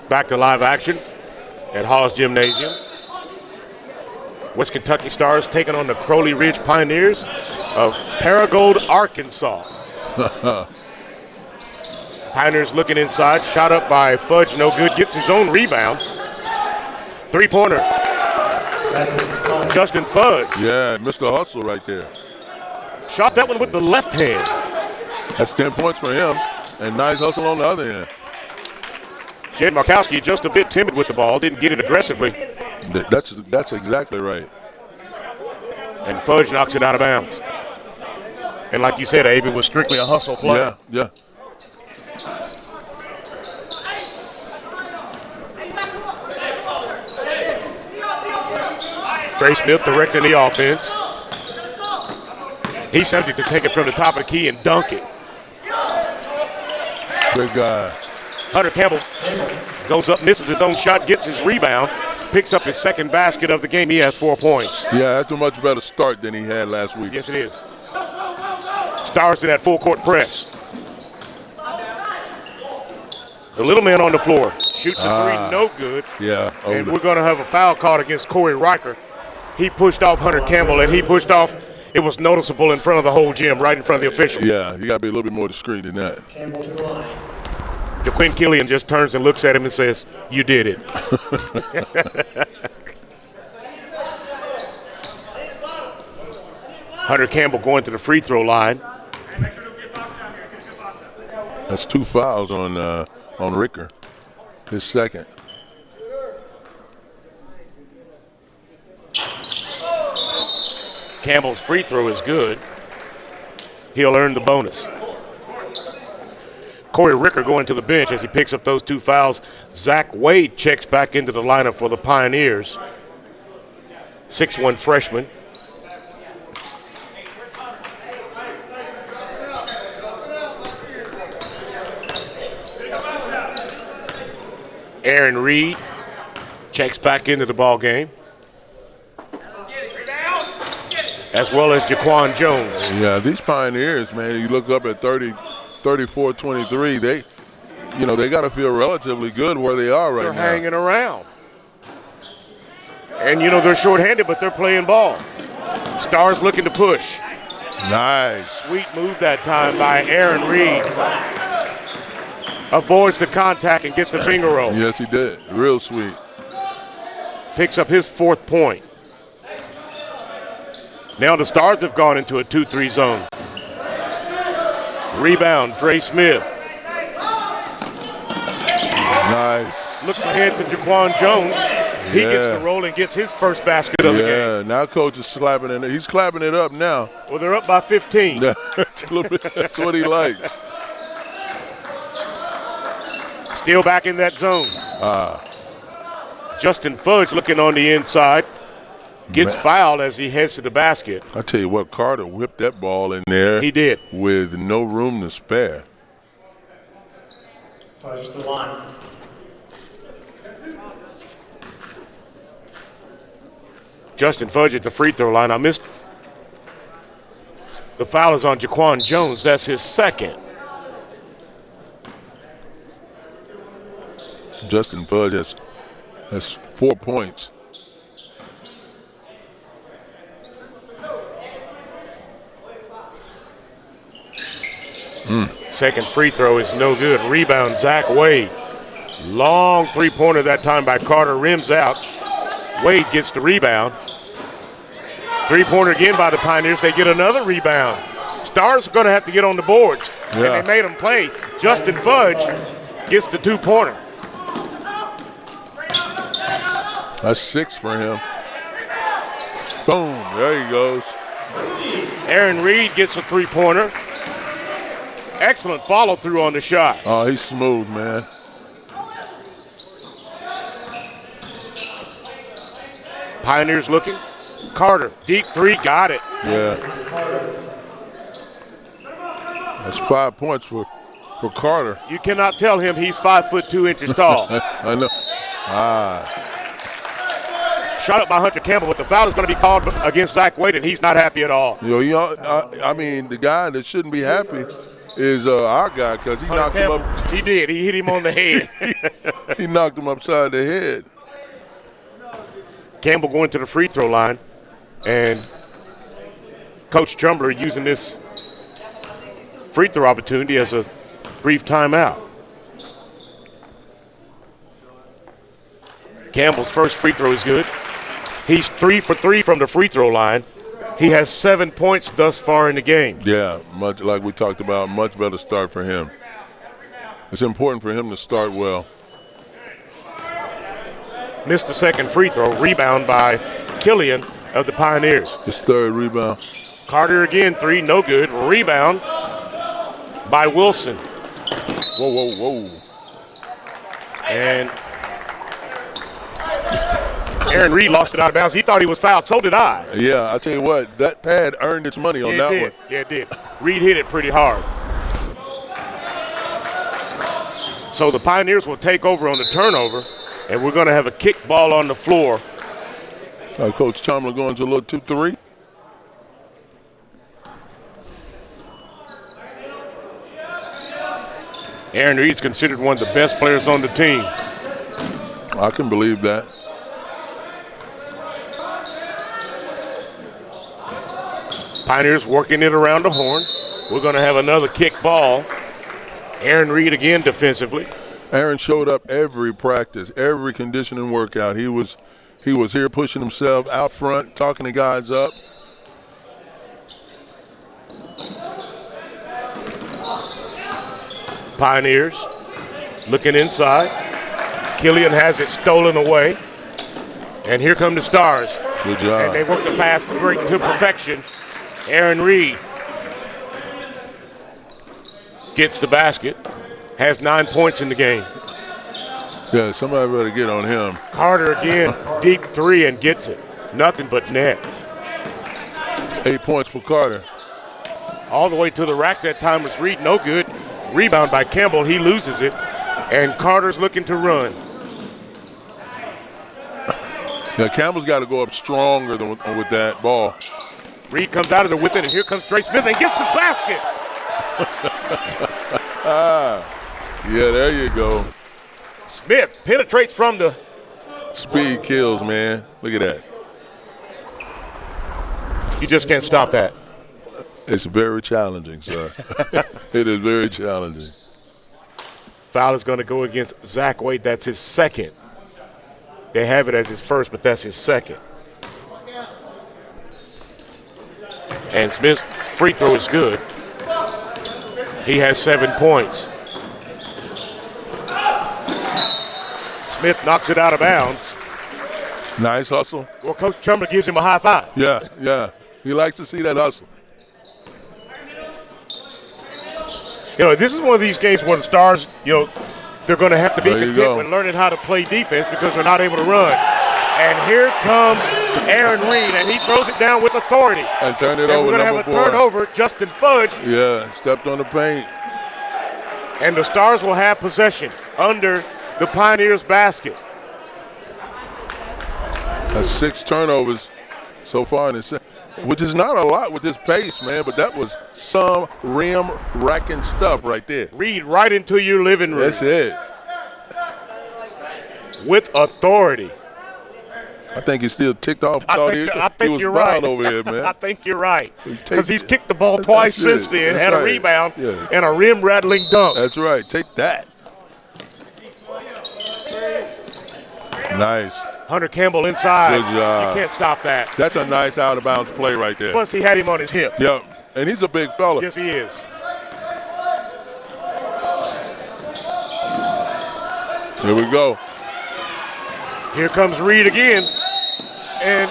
Back to live action at Hall's Gymnasium. West Kentucky Stars taking on the Crowley Ridge Pioneers of Paragould, Arkansas. Pioneers looking inside. Shot up by Fudge, no good. Gets his own rebound. Three-pointer. Justin Fudge. Yeah, Mr. Hustle right there. Shot that one with the left hand. That's 10 points for him. And nice hustle on the other end. Jed Markowski just a bit timid with the ball, didn't get it aggressively. That's exactly right. And Fudge knocks it out of bounds. And like you said, Abe, it was strictly a hustle play. Yeah. Trey Smith directing the offense. He's subject to take it from the top of the key and dunk it. Good guy. Hunter Campbell goes up, misses his own shot, gets his rebound, picks up his second basket of the game. He has 4 points. Yeah, that's a much better start than he had last week. Yes, it is. Stars to that full court press. The little man on the floor shoots a three, no good. Yeah. And we're going to have a foul called against Corey Riker. He pushed off Hunter Campbell, and he pushed off. It was noticeable in front of the whole gym, right in front of the official. Yeah, you got to be a little bit more discreet than that. DeQuinn Killian just turns and looks at him and says, "You did it." Hunter Campbell going to the free throw line. That's 2 fouls on Ricker, his second. Campbell's free throw is good. He'll earn the bonus. Corey Ricker going to the bench as he picks up those 2 fouls. Zach Wade checks back into the lineup for the Pioneers. 6'1" freshman. Aaron Reed checks back into the ball game, as well as Jaquan Jones. Yeah, these Pioneers, man, you look up at 34-23, they got to feel relatively good where they are right now. They're hanging around. And, they're shorthanded, but they're playing ball. Stars looking to push. Nice. Sweet move that time by Aaron Reed. Avoids the contact and gets the finger roll. Yes, he did. Real sweet. Picks up his 4th point. Now the Stars have gone into a 2-3 zone. Rebound, Dre Smith. Nice. Looks ahead to Jaquan Jones. He gets the roll and gets his first basket of the game. Yeah, now coach is slapping it. He's clapping it up now. Well, they're up by 15. That's what he likes. Still back in that zone. Justin Fudge looking on the inside. Gets fouled as he heads to the basket. I tell you what, Carter whipped that ball in there. He did. With no room to spare. Fudge the line. Justin Fudge at the free throw line. I missed. The foul is on Jaquan Jones. That's his second. Justin Fudge has 4 points. Second free throw is no good. Rebound, Zach Wade. Long three-pointer that time by Carter. Rims out. Wade gets the rebound. Three-pointer again by the Pioneers. They get another rebound. Stars are going to have to get on the boards. Yeah. And they made them play. Justin Fudge gets the 2-pointer. That's 6 for him. Boom, there he goes. Aaron Reed gets a 3-pointer. Excellent follow-through on the shot. Oh, he's smooth, man. Pioneers looking. Carter, deep 3, got it. Yeah. That's 5 points for Carter. You cannot tell him he's 5'2" tall. I know. Shot up by Hunter Campbell, but the foul is going to be called against Zach Wade, and he's not happy at all. I mean, the guy that shouldn't be happy is our guy, because he knocked him up. He did. He hit him on the head. He knocked him upside the head. Campbell going to the free throw line, and Coach Chumbler using this free throw opportunity as a brief timeout. Campbell's first free throw is good. He's 3 for 3 from the free throw line. He has 7 points thus far in the game. Yeah, much like we talked about, much better start for him. It's important for him to start well. Missed the second free throw. Rebound by Killian of the Pioneers. His 3rd rebound. Carter again, 3, no good. Rebound by Wilson. Whoa. And Aaron Reed lost it out of bounds. He thought he was fouled. So did I. Yeah, I tell you what, that pad earned its money on that one. Yeah, it did. Reed hit it pretty hard. So the Pioneers will take over on the turnover, and we're going to have a kick ball on the floor. Coach Chumler going to a little 2-3. Aaron Reed's considered one of the best players on the team. I can believe that. Pioneers working it around the horn. We're going to have another kick ball. Aaron Reed again defensively. Aaron showed up every practice, every conditioning workout. He was here pushing himself out front, talking the guys up. Pioneers looking inside. Killian has it stolen away. And here come the Stars. Good job. And they work the fast break to perfection. Aaron Reed gets the basket, has 9 points in the game. Yeah, somebody better get on him. Carter again, deep three and gets it. Nothing but net. 8 points for Carter. All the way to the rack that time was Reed, no good. Rebound by Campbell, he loses it. And Carter's looking to run. Yeah, Campbell's got to go up stronger with that ball. Reed comes out of there with it, and here comes Trey Smith and gets the basket. Yeah, there you go. Smith penetrates from the Speed kills, man. Look at that. You just can't stop that. It's very challenging, sir. It is very challenging. Foul is going to go against Zach Wade. That's his second. They have it as his first, but that's his second. And Smith's free throw is good. He has 7 points. Smith knocks it out of bounds. Nice hustle. Well, Coach Chumler gives him a high five. Yeah. He likes to see that hustle. You know, this is one of these games where the Stars, they're going to have to be content with learning how to play defense because they're not able to run. And here comes Aaron Reed, and he throws it down with authority. And turn it and over, we're going to have a turnover. Justin Fudge. Yeah, stepped on the paint. And the Stars will have possession under the Pioneers' basket. That's 6 turnovers so far in the which is not a lot with this pace, man, but that was some rim-racking stuff right there. Reed right into your living room. That's it. With authority. I think he's still ticked off. I think you're right. Over here, man. I think you're right. Because he's kicked the ball twice since then, That's had right. A rebound, yeah. And a rim-rattling dunk. That's right. Take that. Nice. Hunter Campbell inside. Good job. You can't stop that. That's a nice out-of-bounds play right there. Plus, he had him on his hip. Yep. And he's a big fella. Yes, he is. Here we go. Here comes Reed again. And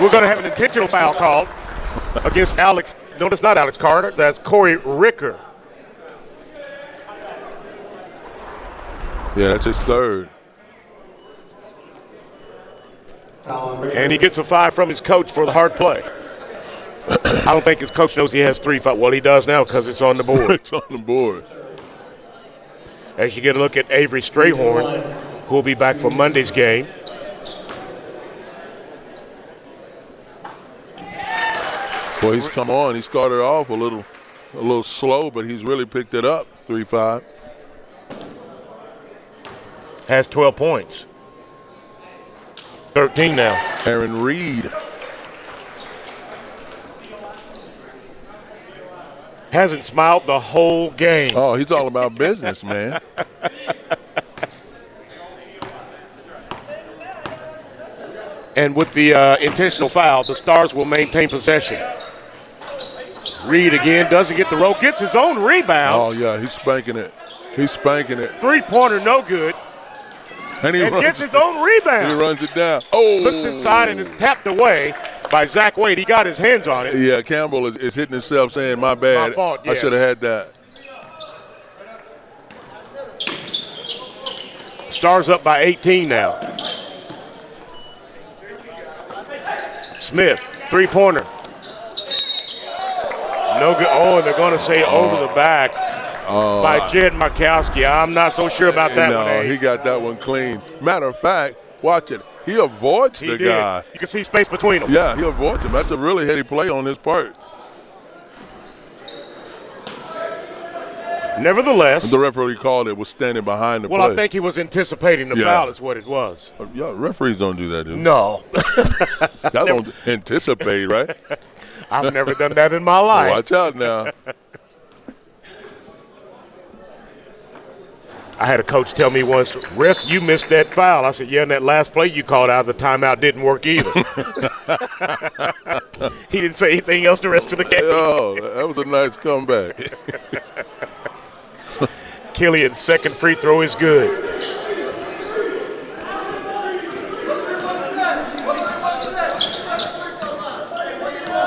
we're going to have an intentional foul called against Alex. No, that's not Alex Carter. That's Corey Ricker. Yeah, that's his third. And he gets a 5 from his coach for the hard play. I don't think his coach knows he has 3 fouls. Well, he does now because it's on the board. It's on the board. As you get a look at Avery Strayhorn, who will be back for Monday's game. Well, he's come on. He started off a little slow, but he's really picked it up. 3-5. Has 12 points. 13 now. Aaron Reed. Hasn't smiled the whole game. Oh, he's all about business, man. And with the intentional foul, the Stars will maintain possession. Reed again doesn't get the roll, gets his own rebound. Oh, yeah, he's spanking it. He's spanking it. 3-pointer, no good. And gets his own rebound. He runs it down. Oh. Looks inside and is tapped away by Zach Wade. He got his hands on it. Yeah, Campbell is hitting himself saying, my bad. My fault, yes. I should have had that. Stars up by 18 now. Smith, 3-pointer. No good. Oh, and they're going to say over the back by Jed Markowski. I'm not so sure about that one. No, he got that one clean. Matter of fact, watch it. He avoids the guy. You can see space between them. Yeah, he avoids him. That's a really heady play on his part. Nevertheless, the referee called it was standing behind the play. Well, I think he was anticipating the foul is what it was. Yeah, referees don't do that, do they? No. That don't anticipate, right? I've never done that in my life. Watch out now. I had a coach tell me once, "Ref, you missed that foul." I said, "Yeah, and that last play you called out of the timeout didn't work either." He didn't say anything else the rest of the game. Oh, that was a nice comeback. Killian's second free throw is good.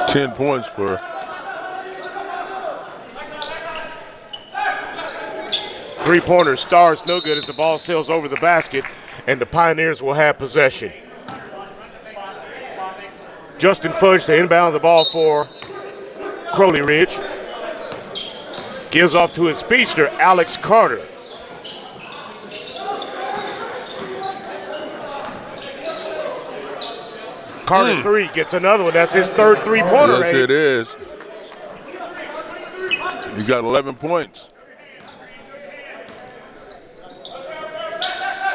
$10 points for Three-pointer, Stars no good as the ball sails over the basket, and the Pioneers will have possession. Justin Fudge to inbound the ball for Crowley Ridge. Gives off to his speedster, Alex Carter. Carter three, gets another one. That's his third three-pointer. Yes, it is. He got 11 points.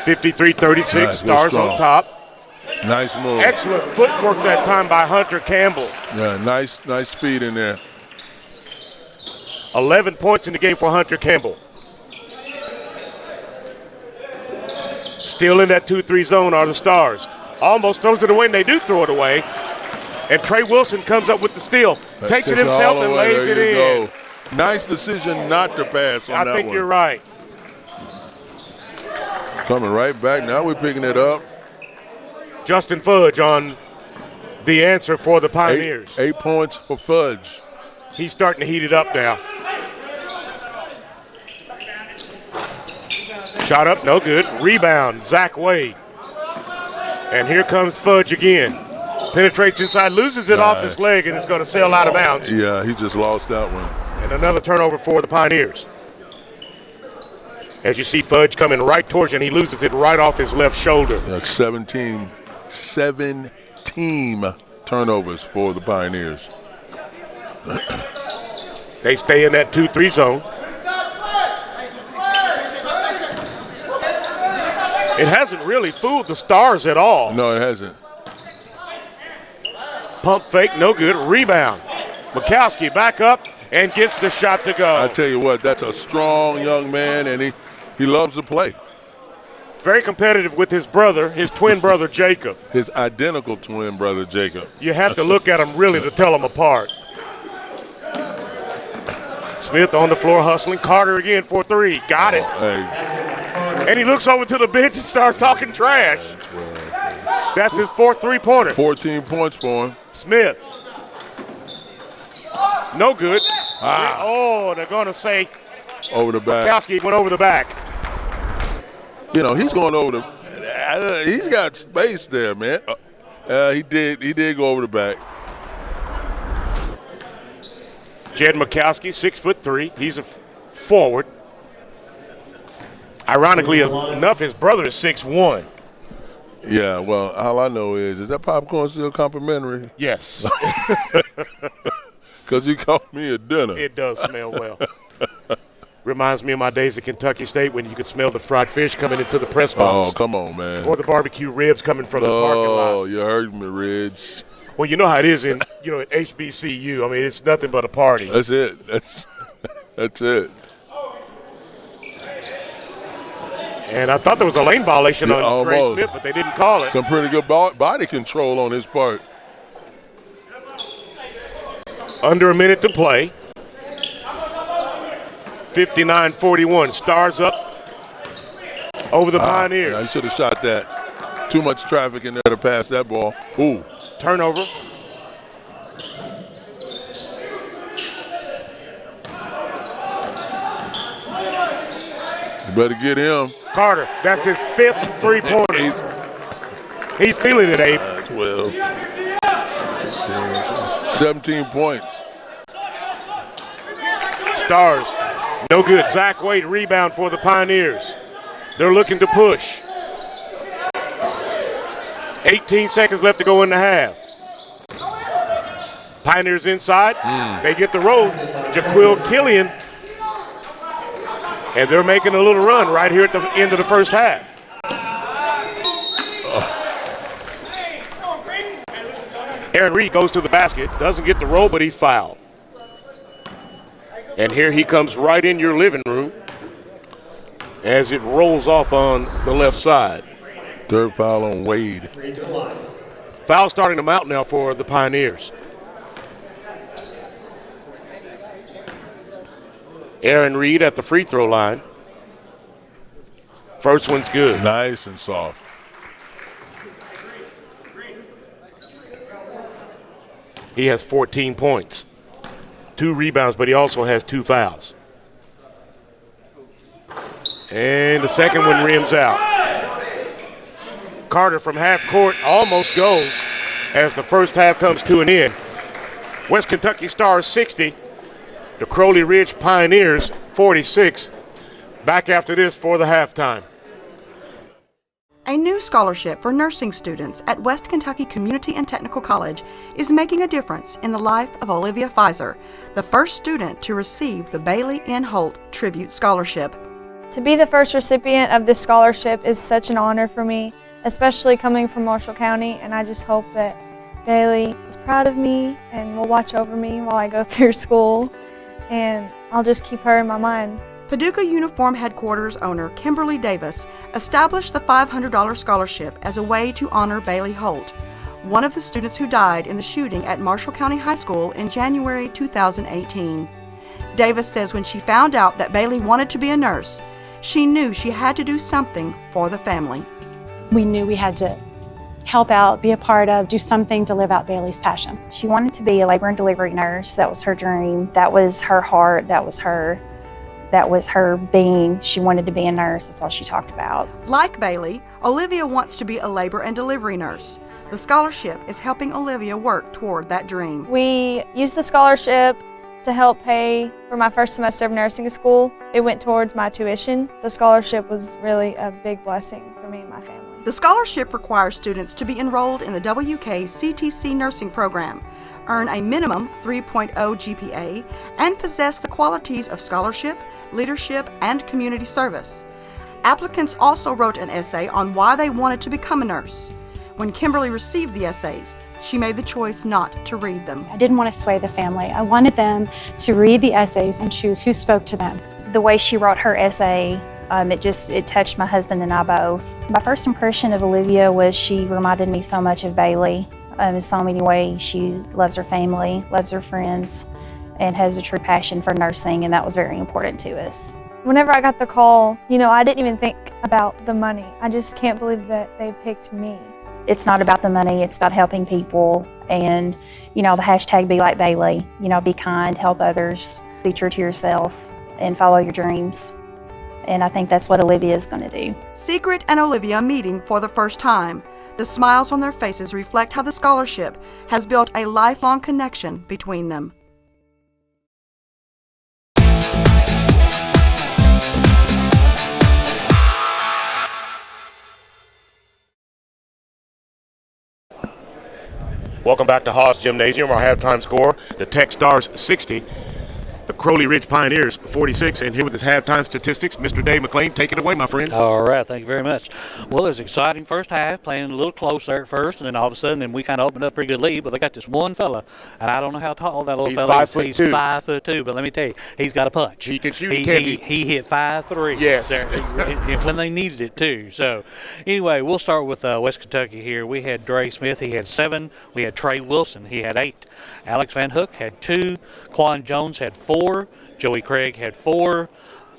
53-36, Nice, Stars on top. Nice move. Excellent footwork that time by Hunter Campbell. Yeah, nice speed in there. 11 points in the game for Hunter Campbell. Still in that 2-3 zone are the Stars. Almost throws it away, and they do throw it away. And Trey Wilson comes up with the steal. Takes it himself and lays it in. Go. Nice decision not to pass on that one. I think you're right. Coming right back. Now we're picking it up. Justin Fudge on the answer for the Pioneers. 8 points for Fudge. He's starting to heat it up now. Shot up, no good. Rebound, Zach Wade. And here comes Fudge again. Penetrates inside, loses it off his leg, and it's going to sail out of bounds. Yeah, he just lost that one. And another turnover for the Pioneers. As you see Fudge coming right towards you, and he loses it right off his left shoulder. Like 17 turnovers for the Pioneers. They stay in that 2-3 zone. It hasn't really fooled the Stars at all. No, it hasn't. Pump fake, no good. Rebound. Mikowski back up and gets the shot to go. I tell you what, that's a strong young man, and he loves to play. Very competitive with his brother, his twin brother, Jacob. His identical twin brother, Jacob. You have to look at him really to tell them apart. Smith on the floor hustling. Carter again for three. Got it. Hey. And he looks over to the bench and starts talking trash. That's his fourth three-pointer. 14 points for him. Smith. No good. Oh, they're going to say over the back. Mikowski went over the back. You know, he's going over the he's got space there, man. He did go over the back. Jed Mikowski, 6'3". He's a forward. Ironically enough, his brother is 6'1". Yeah, well, all I know is that popcorn still complimentary? Yes. Because you caught me at dinner. It does smell well. Reminds me of my days at Kentucky State when you could smell the fried fish coming into the press box. Oh, come on, man. Or the barbecue ribs coming from the parking lot. Oh, you heard me, Ridge. Well, you know how it is at HBCU. I mean, it's nothing but a party. That's it. That's it. And I thought there was a lane violation on Trey almost. Smith, but they didn't call it. Some pretty good body control on his part. Under a minute to play. 59-41. Stars up over the Pioneers. I should have shot that. Too much traffic in there to pass that ball. Ooh. Turnover. You better get him. Carter, that's his fifth three-pointer. He's feeling it, Abe. 12. 17 points. Stars, no good. Zach Wade, rebound for the Pioneers. They're looking to push. 18 seconds left to go in the half. Pioneers inside. They get the roll. Jaquil Killian. And they're making a little run right here at the end of the first half. Aaron Reed goes to the basket. Doesn't get the roll, but he's fouled. And here he comes right in your living room. as it rolls off on the left side. Third foul on Wade. Foul starting to mount now for the Pioneers. Aaron Reed at the free throw line. First one's good. Nice and soft. He has 14 points, 2 rebounds, but he also has 2 fouls. And the second one rims out. Carter from half court almost goes as the first half comes to an end. West Kentucky Stars 60, the Crowley Ridge Pioneers 46. Back after this for the halftime. A new scholarship for nursing students at West Kentucky Community and Technical College is making a difference in the life of Olivia Pfizer, the first student to receive the Bailey N. Holt Tribute Scholarship. To be the first recipient of this scholarship is such an honor for me, especially coming from Marshall County, and I just hope that Bailey is proud of me and will watch over me while I go through school, and I'll just keep her in my mind. Paducah Uniform Headquarters owner Kimberly Davis established the $500 scholarship as a way to honor Bailey Holt, one of the students who died in the shooting at Marshall County High School in January 2018. Davis says when she found out that Bailey wanted to be a nurse, she knew she had to do something for the family. We knew we had to help out, be a part of, do something to live out Bailey's passion. She wanted to be a labor and delivery nurse. That was her dream. That was her heart. That was her being. She wanted to be a nurse. That's all she talked about. Like Bailey, Olivia wants to be a labor and delivery nurse. The scholarship is helping Olivia work toward that dream. We used the scholarship to help pay for my first semester of nursing school. It went towards my tuition. The scholarship was really a big blessing for me and my family. The scholarship requires students to be enrolled in the WKCTC nursing program, earn a minimum 3.0 GPA, and possess the qualities of scholarship, leadership, and community service. Applicants also wrote an essay on why they wanted to become a nurse. When Kimberly received the essays, she made the choice not to read them. I didn't want to sway the family. I wanted them to read the essays and choose who spoke to them. The way she wrote her essay, it touched my husband and I both. My first impression of Olivia was she reminded me so much of Bailey. In so many ways. She loves her family, loves her friends, and has a true passion for nursing, and that was very important to us. Whenever I got the call, I didn't even think about the money. I just can't believe that they picked me. It's not about the money, it's about helping people, and the hashtag be like Bailey, be kind, help others, be true to yourself, and follow your dreams. And I think that's what Olivia is going to do. Secret and Olivia meeting for the first time. The smiles on their faces reflect how the scholarship has built a lifelong connection between them. Welcome back to Haas Gymnasium. Our halftime score, the Tech Stars 60, the Crowley Ridge Pioneers 46. And here with his halftime statistics, Mr. Dave McLean. Take it away, my friend. All right, thank you very much. Well, it was an exciting first half, playing a little close there at first, and then all of a sudden, we kind of opened up a pretty good lead, but they got this one fella, and I don't know how tall that little fella is. He's 5'2", but let me tell you, he's got a punch. He can shoot. He hit 5 threes. Yes. There, when they needed it, too. So, anyway, we'll start with West Kentucky here. We had Dre Smith. He had 7. We had Trey Wilson. He had 8. Alex Van Hook had 2. Quan Jones had 4. Joey Craig had 4.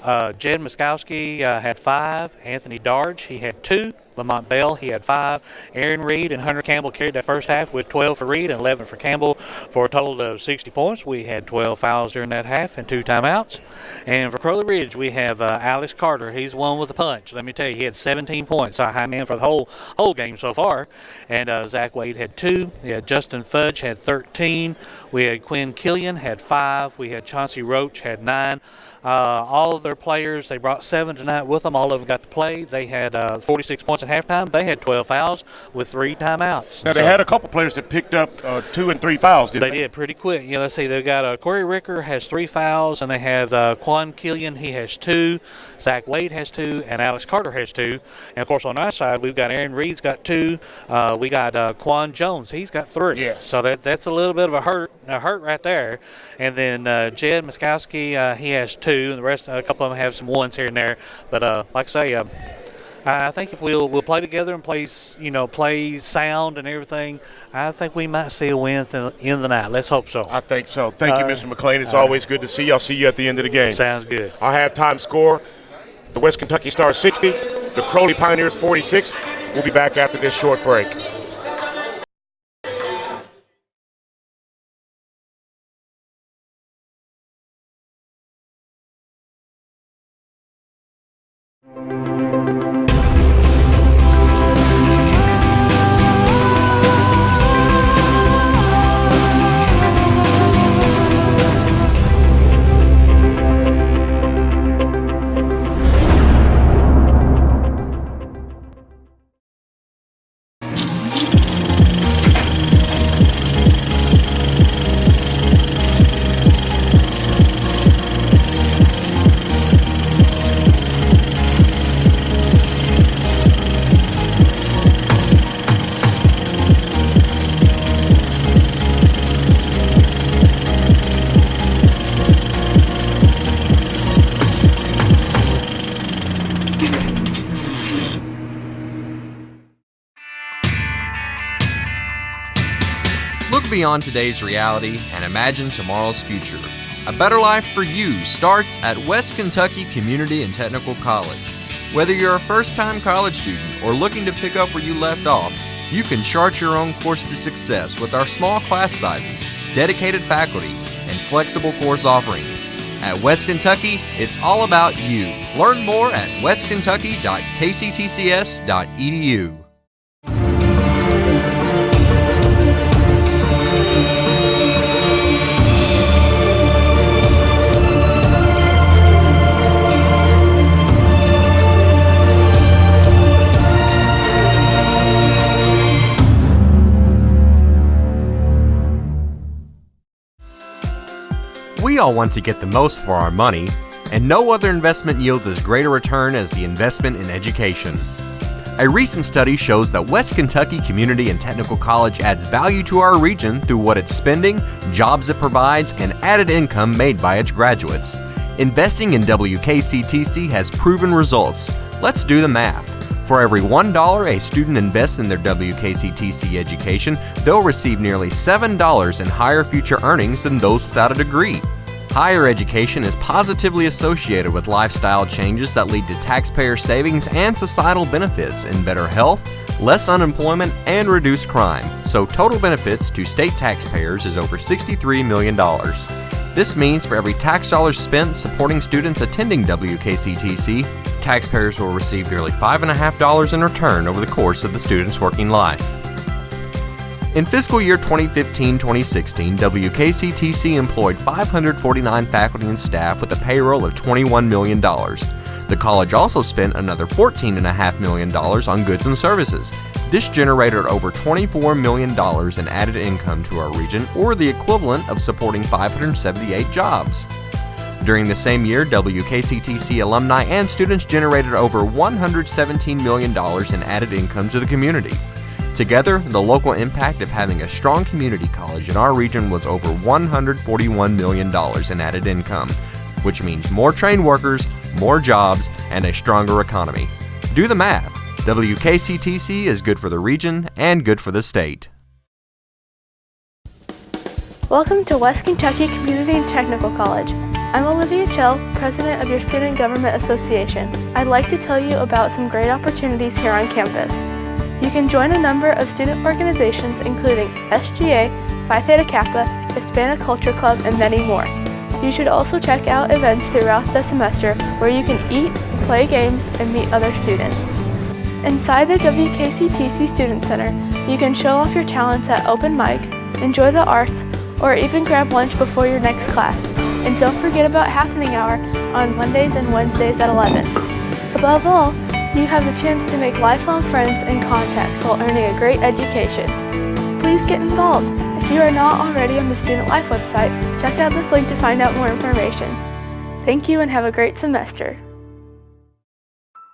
Jed Muskowski had 5. Anthony Darge, he had 2. Lamont Bell, he had 5. Aaron Reed and Hunter Campbell carried that first half with 12 for Reed and 11 for Campbell for a total of 60 points. We had 12 fouls during that half and 2 timeouts. And for Crowley Ridge, we have Alex Carter. He's the one with a punch. Let me tell you, he had 17 points, our high man for the whole game so far. And Zach Wade had 2. We had Justin Fudge had 13. We had Quinn Killian had 5. We had Chauncey Roach had 9. All of their players, they brought 7 tonight with them. All of them got to play. They had 46 points at halftime. They had 12 fouls with 3 timeouts. Now, they had a couple players that picked up 2 and 3 fouls, didn't they? They did pretty quick. Let's see. They've got Corey Ricker has 3 fouls, and they have Quan Killian. He has 2. Zach Wade has 2, and Alex Carter has 2. And, of course, on our side, we've got Aaron Reed's got 2. We got Quan Jones. He's got 3. Yes. So that's a little bit of a hurt hurt right there. And then Jed Muskowski, he has 2, and the rest, a couple of them have some 1s here and there. But like I say, I think if we'll play together and play sound and everything, I think we might see a win in the night. Let's hope so. I think so. Thank you, Mr. McLean. It's always good to see you. I'll see you at the end of the game. Sounds good. Our halftime score, the West Kentucky Stars 60, the Crowley Pioneers 46. We'll be back after this short break. Look beyond today's reality and imagine tomorrow's future. A better life for you starts at West Kentucky Community and Technical College. Whether you're a first-time college student or looking to pick up where you left off, you can chart your own course to success with our small class sizes, dedicated faculty, and flexible course offerings. At West Kentucky, it's all about you. Learn more at westkentucky.kctcs.edu. We all want to get the most for our money, and no other investment yields as great a return as the investment in education. A recent study shows that West Kentucky Community and Technical College adds value to our region through what it's spending, jobs it provides, and added income made by its graduates. Investing in WKCTC has proven results. Let's do the math. For every $1 a student invests in their WKCTC education, they'll receive nearly $7 in higher future earnings than those without a degree. Higher education is positively associated with lifestyle changes that lead to taxpayer savings and societal benefits in better health, less unemployment, and reduced crime. So total benefits to state taxpayers is over $63 million. This means for every tax dollar spent supporting students attending WKCTC, taxpayers will receive nearly $5.50 in return over the course of the student's working life. In fiscal year 2015-2016, WKCTC employed 549 faculty and staff with a payroll of $21 million. The college also spent another $14.5 million on goods and services. This generated over $24 million in added income to our region, or the equivalent of supporting 578 jobs. During the same year, WKCTC alumni and students generated over $117 million in added income to the community. Together, the local impact of having a strong community college in our region was over $141 million in added income, which means more trained workers, more jobs, and a stronger economy. Do the math. WKCTC is good for the region and good for the state. Welcome to West Kentucky Community and Technical College. I'm Olivia Chell, President of your Student Government Association. I'd like to tell you about some great opportunities here on campus. You can join a number of student organizations including SGA, Phi Theta Kappa, Hispanic Culture Club, and many more. You should also check out events throughout the semester where you can eat, play games, and meet other students. Inside the WKCTC Student Center, you can show off your talents at open mic, enjoy the arts, or even grab lunch before your next class. And don't forget about Happening Hour on Mondays and Wednesdays at 11. Above all, you have the chance to make lifelong friends and contacts while earning a great education. Please get involved. If you are not already on the Student Life website, check out this link to find out more information. Thank you and have a great semester.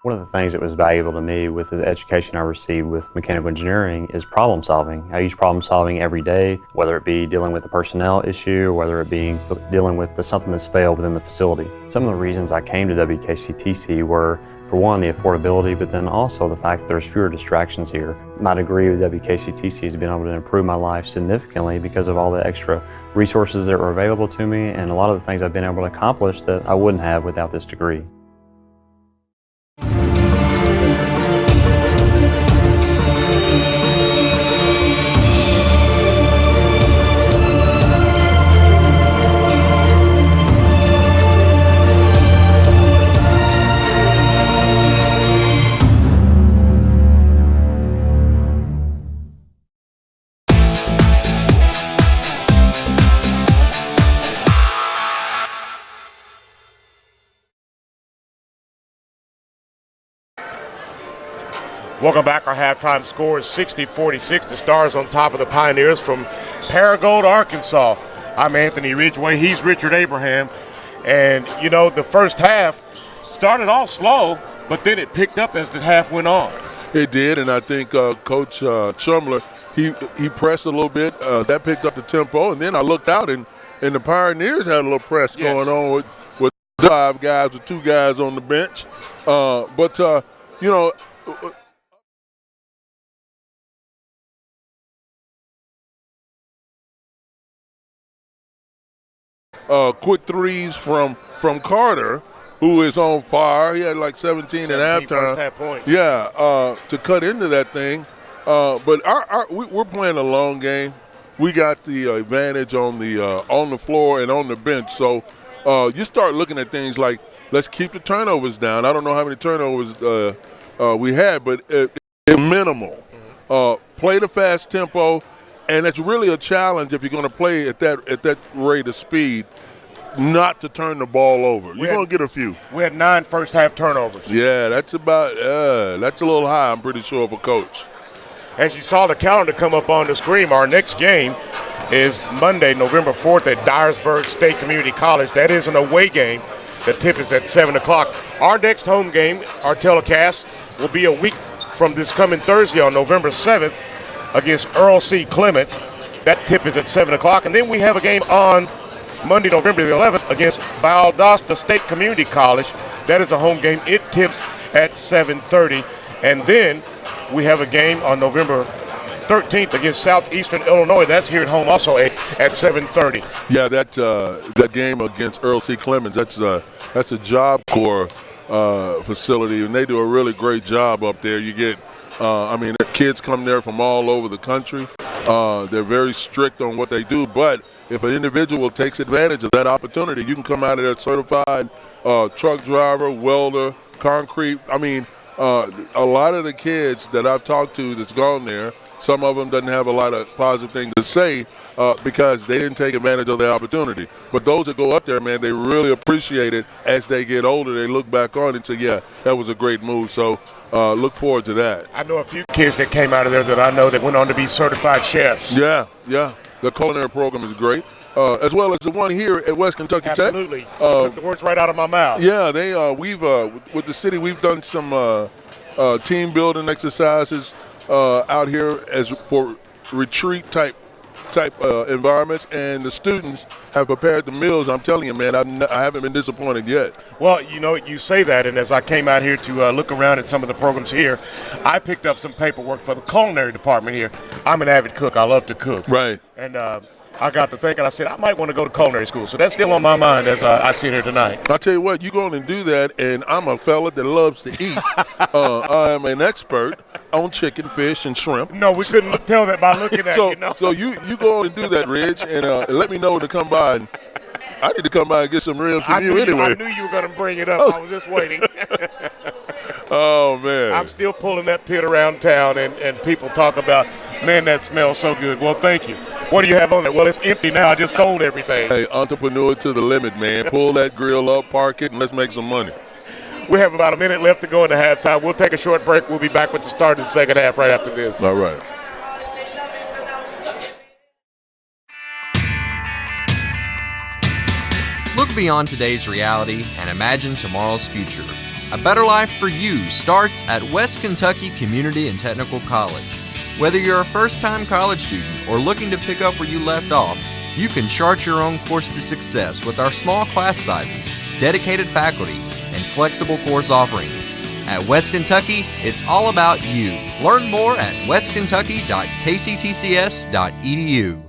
One of the things that was valuable to me with the education I received with mechanical engineering is problem solving. I use problem solving every day, whether it be dealing with a personnel issue or whether it be dealing with something that's failed within the facility. Some of the reasons I came to WKCTC were, for one, the affordability, but then also the fact that there's fewer distractions here. My degree with WKCTC has been able to improve my life significantly because of all the extra resources that were available to me and a lot of the things I've been able to accomplish that I wouldn't have without this degree. Welcome back. Our halftime score is 60-46. The Stars on top of the Pioneers from Paragould, Arkansas. I'm Anthony Ridgway. He's Richard Abraham. And, you know, the first half started off slow, but then it picked up as the half went on. It did, and I think Coach Chumler, he pressed a little bit. That picked up the tempo, and then I looked out, and the Pioneers had a little press going on with 5 guys with 2 guys on the bench. You know, quick threes from Carter, who is on fire. He had like 17 at halftime. First half points. Yeah, to cut into that thing. But we're playing a long game. We got the advantage on the floor and on the bench. So you start looking at things like, let's keep the turnovers down. I don't know how many turnovers we had, but it's minimal. Play the fast tempo. And it's really a challenge if you're going to play at that rate of speed, not to turn the ball over. You're going to get a few. We had 9 first half turnovers. Yeah, that's a little high, I'm pretty sure, of a coach. As you saw the calendar come up on the screen, our next game is Monday, November 4th at Dyersburg State Community College. That is an away game. The tip is at 7 o'clock. Our next home game, our telecast, will be a week from this coming Thursday on November 7th. Against Earl C. Clements. That tip is at 7 o'clock. And then we have a game on Monday, November the 11th against Valdosta State Community College. That is a home game. It tips at 7:30. And then we have a game on November 13th against Southeastern Illinois. That's here at home also at 7:30. Yeah, that game against Earl C. Clements, that's a Job Corps facility, and they do a really great job up there. You get kids come there from all over the country. They're very strict on what they do, but if an individual takes advantage of that opportunity, you can come out of there certified truck driver, welder, concrete. I mean, a lot of the kids that I've talked to that's gone there, some of them doesn't have a lot of positive things to say because they didn't take advantage of the opportunity. But those that go up there, man, they really appreciate it. As they get older, they look back on it and say, yeah, that was a great move. So look forward to that. I know a few kids that came out of there that I know that went on to be certified chefs. Yeah. The culinary program is great, as well as the one here at West Kentucky Tech. Absolutely. Took the words right out of my mouth. Yeah, we've with the city, we've done some team building exercises out here as for retreat type environments, and the students have prepared the meals. I'm telling you, man, I haven't been disappointed yet. Well, you know, you say that, and as I came out here to look around at some of the programs here, I picked up some paperwork for the culinary department here. I'm an avid cook. I love to cook. Right. And I got to thinking, I said, I might want to go to culinary school. So that's still on my mind as I sit here tonight. I'll tell you what, you go on and do that, and I'm a fella that loves to eat. I am an expert on chicken, fish, and shrimp. No, we couldn't tell that by looking at so, you. No. So you go on and do that, Ridge, and let me know to come by. And I need to come by and get some ribs from you anyway. I knew you were going to bring it up. I was just waiting. Oh, man. I'm still pulling that pit around town, and people talk about, man, that smells so good. Well, thank you. What do you have on there? Well, it's empty now. I just sold everything. Hey, entrepreneur to the limit, man. Pull that grill up, park it, and let's make some money. We have about a minute left to go into halftime. We'll take a short break. We'll be back with the start of the second half right after this. All right. Look beyond today's reality and imagine tomorrow's future. A better life for you starts at West Kentucky Community and Technical College. Whether you're a first-time college student or looking to pick up where you left off, you can chart your own course to success with our small class sizes, dedicated faculty, and flexible course offerings. At West Kentucky, it's all about you. Learn more at westkentucky.kctcs.edu.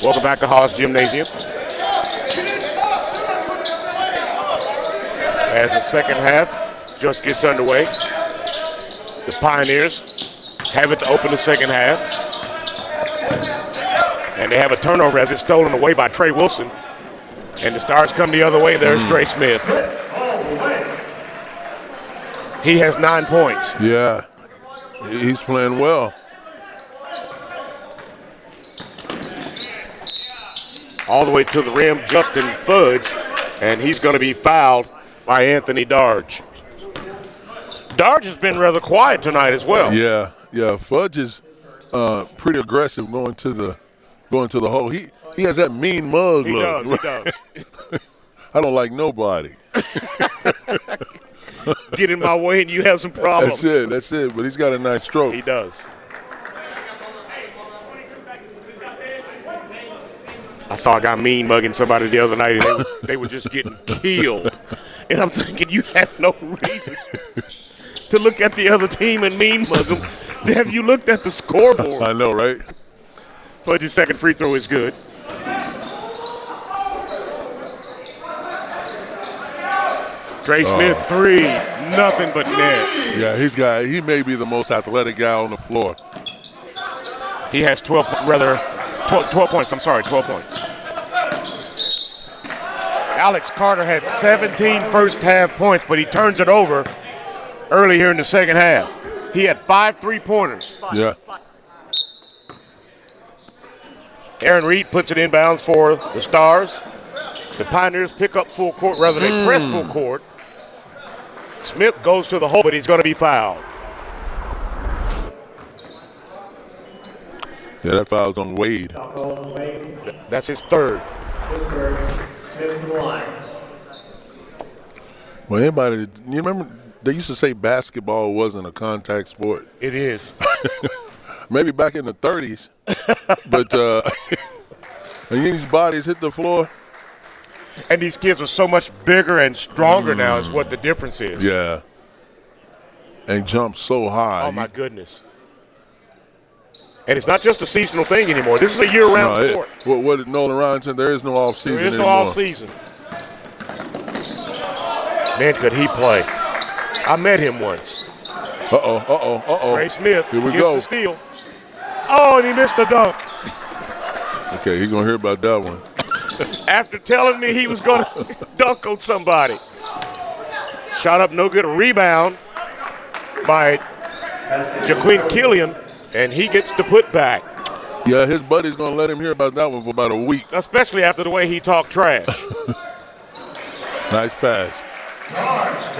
Welcome back to Haas Gymnasium. As the second half just gets underway, the Pioneers have it to open the second half. And they have a turnover as it's stolen away by Trey Wilson. And the Stars come the other way. There's Dre Smith. He has 9 points. Yeah, he's playing well. All the way to the rim, Justin Fudge, and he's going to be fouled by Anthony Darge. Darge has been rather quiet tonight as well. Yeah. Fudge is pretty aggressive going to the hole. He has that mean mug look. He does. I don't like nobody. Get in my way and you have some problems. That's it. But he's got a nice stroke. He does. I saw a guy mean mugging somebody the other night, and they were just getting killed. And I'm thinking, you have no reason to look at the other team and mean mug them. Have you looked at the scoreboard? I know, right? Fudge's second free throw is good. Dre Smith, 3, nothing but net. Yeah, he may be the most athletic guy on the floor. He has 12 points. 12 points. Alex Carter had 17 first half points, but he turns it over early here in the second half. He had 5 3-pointers. Yeah. Aaron Reed puts it inbounds for the Stars. The Pioneers pick up full court, rather they press full court. Smith goes to the hole, but he's going to be fouled. Yeah, that foul's on Wade. That's his third. Smith from the line. Well, you remember they used to say basketball wasn't a contact sport? It is. Maybe back in the 30s. But and these bodies hit the floor. And these kids are so much bigger and stronger now is what the difference is. Yeah. And jump so high. Oh, my goodness. And it's not just a seasonal thing anymore. This is a year-round sport. What did Nolan Ryan say? There is no off-season There is no anymore. off-season. Man, could he play. I met him once. Uh-oh. Ray Smith Here we gets go. the steal. Oh, and he missed the dunk. Okay, he's going to hear about that one. After telling me he was going to dunk on somebody. Shot up no good. Rebound by Jaquin Killian, and he gets the putback. Yeah, his buddy's going to let him hear about that one for about a week. Especially after the way he talked trash. Nice pass.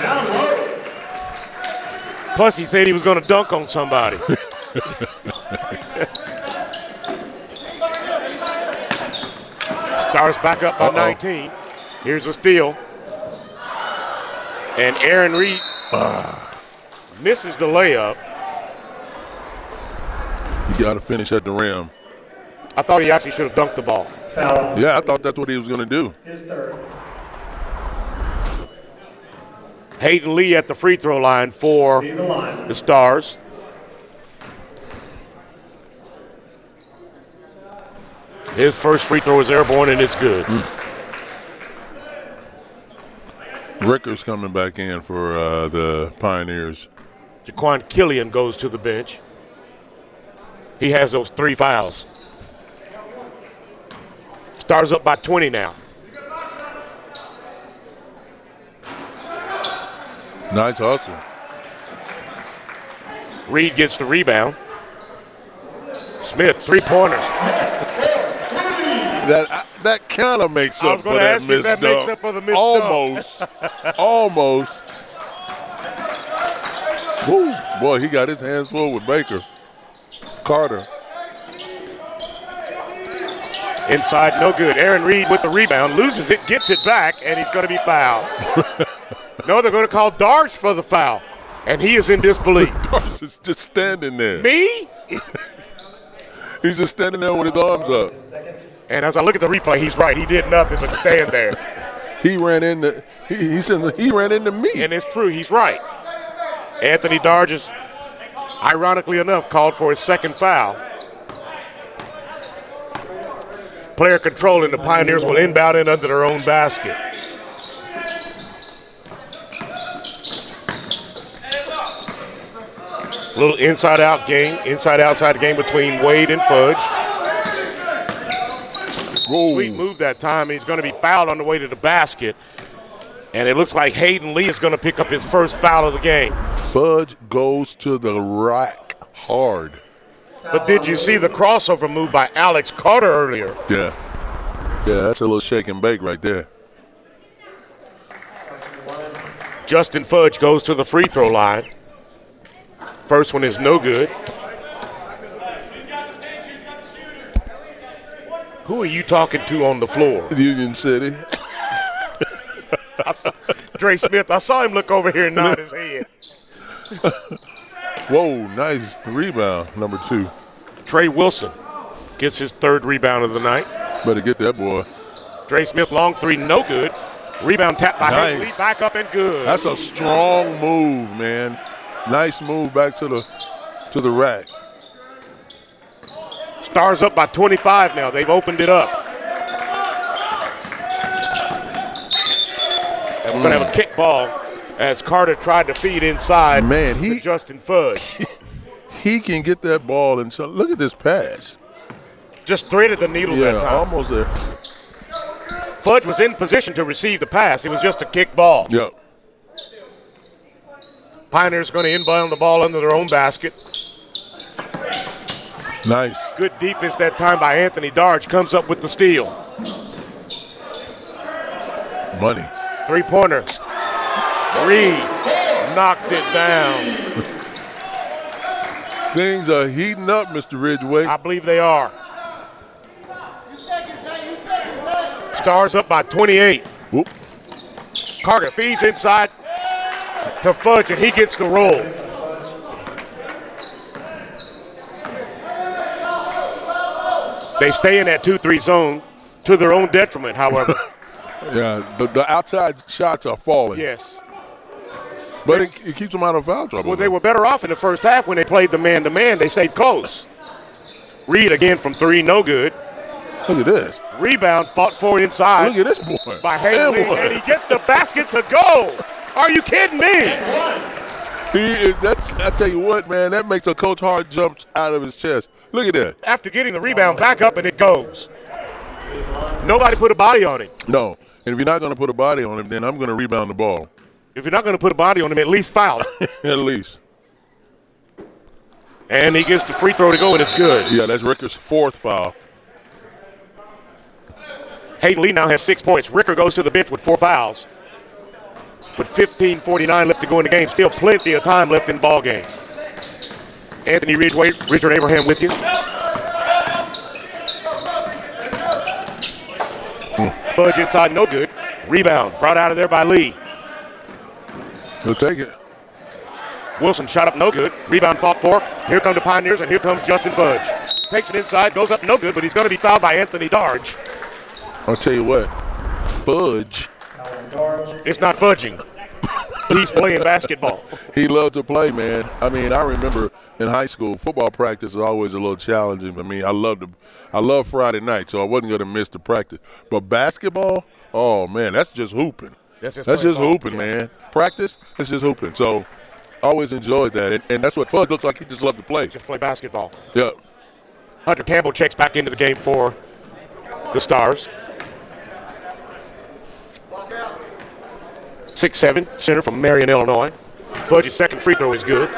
Down low. Plus, he said he was going to dunk on somebody. Stars back up by 19. Here's a steal. And Aaron Reed misses the layup. You got to finish at the rim. I thought he actually should have dunked the ball. Foul. Yeah, I thought that's what he was going to do. His third. Hayden Lee at the free throw line for the Stars. His first free throw is airborne, and it's good. Ricker's coming back in for the Pioneers. Jaquan Killian goes to the bench. He has those 3 fouls. Stars up by 20 now. Nice hustle. Reed gets the rebound. Smith, three-pointer. That kind of makes up for that missed dunk. Makes up for the missed Almost. Almost. Woo. Boy, he got his hands full with Baker. Carter. Inside, no good. Aaron Reed with the rebound, loses it, gets it back, and he's going to be fouled. No, they're going to call Darsh for the foul, and he is in disbelief. Darsh is just standing there. Me? He's just standing there with his arms up. And as I look at the replay, he's right. He did nothing but stand there. He ran into he said he ran into me. And it's true. He's right. Anthony Darge is, ironically enough, called for his second foul. Player control, and the Pioneers will inbound in under their own basket. A little inside-out game, inside-outside game between Wade and Fudge. Whoa. Sweet move that time, and he's going to be fouled on the way to the basket. And it looks like Hayden Lee is going to pick up his first foul of the game. Fudge goes to the rack hard. But did you see the crossover move by Alex Carter earlier? Yeah. Yeah, that's a little shake and bake right there. Justin Fudge goes to the free throw line. First one is no good. Who are you talking to on the floor? Union City. Dre Smith, I saw him look over here and nod his head. Whoa, nice rebound, number 2. Trey Wilson gets his third rebound of the night. Better get that boy. Dre Smith, long three, no good. Rebound tap by Haley, back up and good. That's a strong move, man. Nice move back to the rack. Stars up by 25 now. They've opened it up. And we're going to have a kick ball as Carter tried to feed inside. Man, to Justin Fudge. He can get that ball, and so look at this pass. Just threaded the needle that time. Almost there. Fudge was in position to receive the pass. It was just a kick ball. Yep. Pioneers going to inbound the ball under their own basket. Nice. Good defense that time by Anthony Darge. Comes up with the steal. Money. Three-pointer. Reed knocks it down. Things are heating up, Mr. Ridgeway. I believe they are. Stars up by 28. Whoop. Carter feeds inside to Fudge, and he gets the roll. They stay in that 2-3 zone to their own detriment, however. Yeah, the outside shots are falling. Yes. But it keeps them out of foul trouble. Well, they were better off in the first half when they played the man-to-man. They stayed close. Reed again from 3, no good. Look at this. Rebound fought for inside. Look at this boy. By Haley, and he gets the basket to go. Are you kidding me? I tell you what, man, that makes a Coach Hart jump out of his chest. Look at that. After getting the rebound, back up, and it goes. Nobody put a body on him. No. And if you're not going to put a body on him, then I'm going to rebound the ball. If you're not going to put a body on him, at least foul him. At least. And he gets the free throw to go, and it's good. Yeah, that's Ricker's 4th foul. Hayden Lee now has 6 points. Ricker goes to the bench with 4 fouls. With 15:49 left to go in the game. Still plenty of time left in the ball game. Anthony Ridgeway, Richard Abraham with you. Fudge inside, no good. Rebound brought out of there by Lee. He'll take it. Wilson shot up, no good. Rebound fought for. Here come the Pioneers, and here comes Justin Fudge. Takes it inside, goes up, no good, but he's going to be fouled by Anthony Darge. I'll tell you what, Fudge. It's not fudging. He's playing basketball. He loves to play, man. I mean, I remember in high school, football practice is always a little challenging. I mean, I love Friday night, so I wasn't going to miss the practice. But basketball, oh, man, that's just hooping. That's just hooping, man. Practice, it's just hooping. So I always enjoyed that. And that's what Fudge looks like. He just loved to play. Just play basketball. Yep. Hunter Campbell checks back into the game for the Stars. 6'7", center from Marion, Illinois. Fudge's second free throw is good.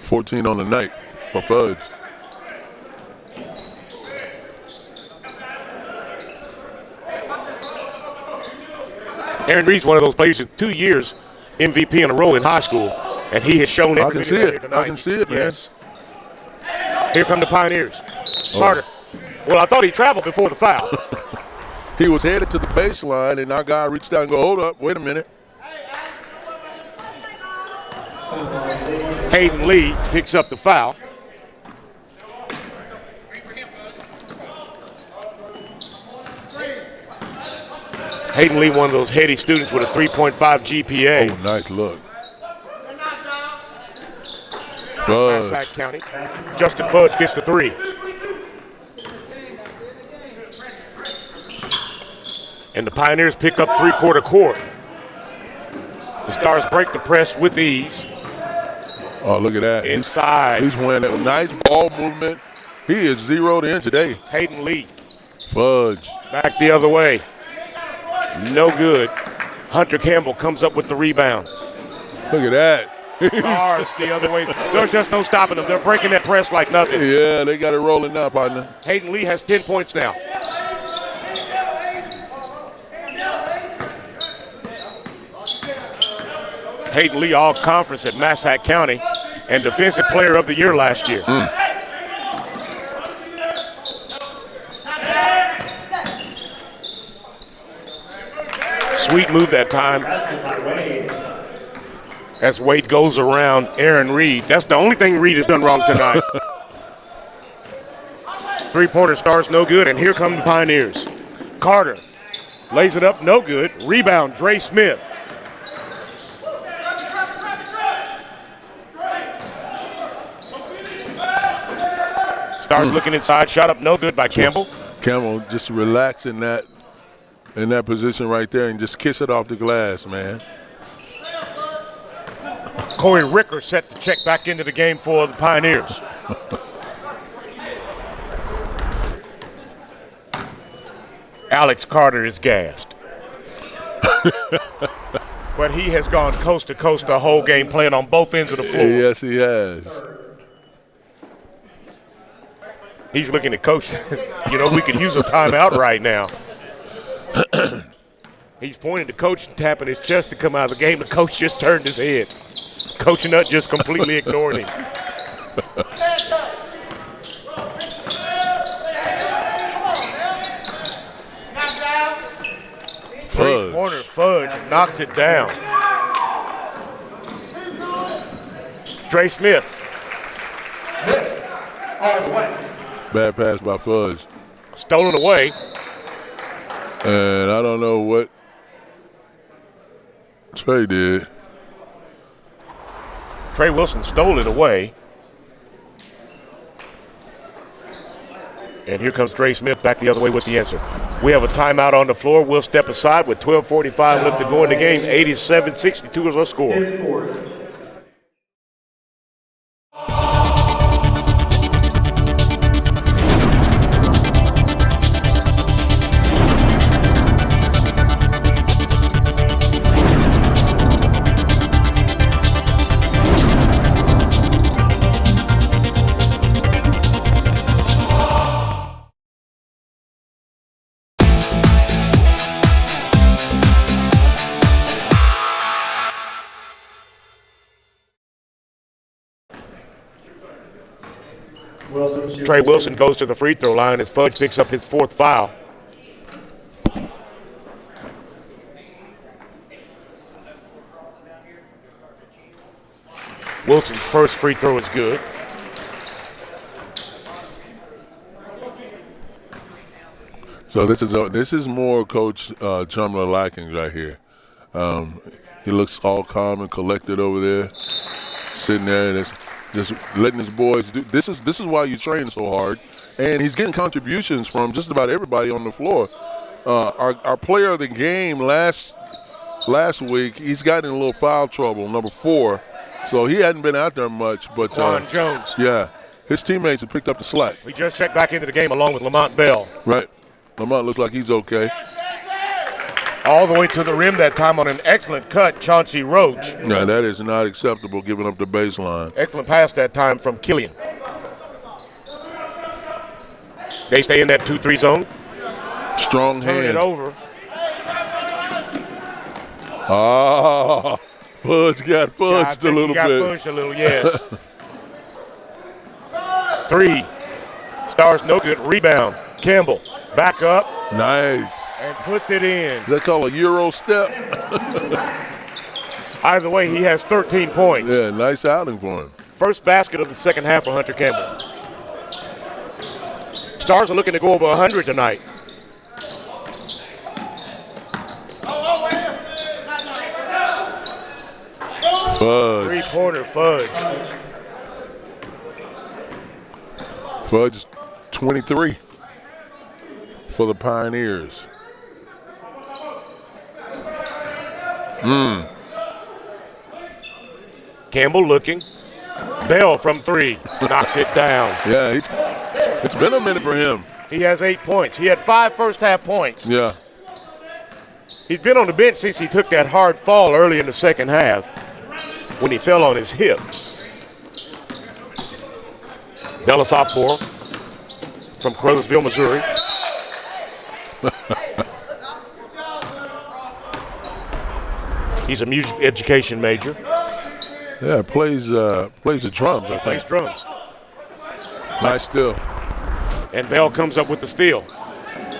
14 on the night for Fudge. Aaron Reed's one of those players with 2 years MVP in a row in high school, and he has shown it. I can see it. I can see it, man. Yes. Here come the Pioneers. Carter. Well, I thought he traveled before the foul. He was headed to the baseline, and our guy reached out and go, hold up, wait a minute. Hayden Lee picks up the foul. Hayden Lee, one of those heady students with a 3.5 GPA. Oh, nice look. Fudge. County. Justin Fudge gets the 3. And the Pioneers pick up three-quarter court. The Stars break the press with ease. Oh, look at that. Inside. He's winning a nice ball movement. He is zeroed in today. Hayden Lee. Fudge. Back the other way. No good. Hunter Campbell comes up with the rebound. Look at that. Stars the other way. There's just no stopping them. They're breaking that press like nothing. Yeah, they got it rolling now, partner. Hayden Lee has 10 points now. Hayden Lee all conference at Massac County and defensive player of the year last year. Sweet move that time. As Wade goes around Aaron Reed. That's the only thing Reed has done wrong tonight. Three-pointer Stars no good, and here come the Pioneers. Carter lays it up, no good. Rebound, Dre Smith. Stars looking inside, shot up no good by Campbell. Campbell just relax in that position right there and just kiss it off the glass, man. Corey Ricker set to check back into the game for the Pioneers. Alex Carter is gassed. But he has gone coast to coast the whole game, playing on both ends of the floor. Yes, he has. He's looking at coach. We could use a timeout right now. He's pointing to coach and tapping his chest to come out of the game. The coach just turned his head. Coach Nutt just completely ignored him. Three-pointer Fudge knocks it down. Dre Smith. Bad pass by Fudge. Stolen away. And I don't know what Trey did. Trey Wilson stole it away. And here comes Dre Smith back the other way with the answer. We have a timeout on the floor. We'll step aside with 12:45 left to go in the game. 87-62 is our score. Trey Wilson goes to the free throw line as Fudge picks up his 4th foul. Wilson's first free throw is good. So this is more Coach Chumler liking right here. He looks all calm and collected over there, sitting there and just letting his boys do. This is why you train so hard, and he's getting contributions from just about everybody on the floor. Our player of the game last week, he's gotten in a little foul trouble, number 4. So he hadn't been out there much, but Quan Jones. Yeah, his teammates have picked up the slack. We just checked back into the game along with Lamont Bell. Right, Lamont looks like he's okay. All the way to the rim that time on an excellent cut, Chauncey Roach. No, that is not acceptable, giving up the baseline. Excellent pass that time from Killian. They stay in that 2-3 zone. Strong Turn hands. it over. Ah, Fudge got fudged a little bit. Got fudged a little, yes. 3. Stars no good. Rebound. Campbell back up. Nice. And puts it in. Is that called a Euro step? Either way, he has 13 points. Yeah, nice outing for him. First basket of the second half for Hunter Campbell. Stars are looking to go over 100 tonight. Fudge. Three-pointer Fudge. Fudge is 23 for the Pioneers. Campbell looking. Bell from 3. Knocks it down. Yeah, it's been a minute for him. He has 8 points. He had 5 first-half points. Yeah. He's been on the bench since he took that hard fall early in the second half when he fell on his hip. Bell, a sophomore from Crothersville, Missouri. He's a music education major. Yeah, plays the drums, I think. Plays drums. Nice steal. And Bell comes up with the steal.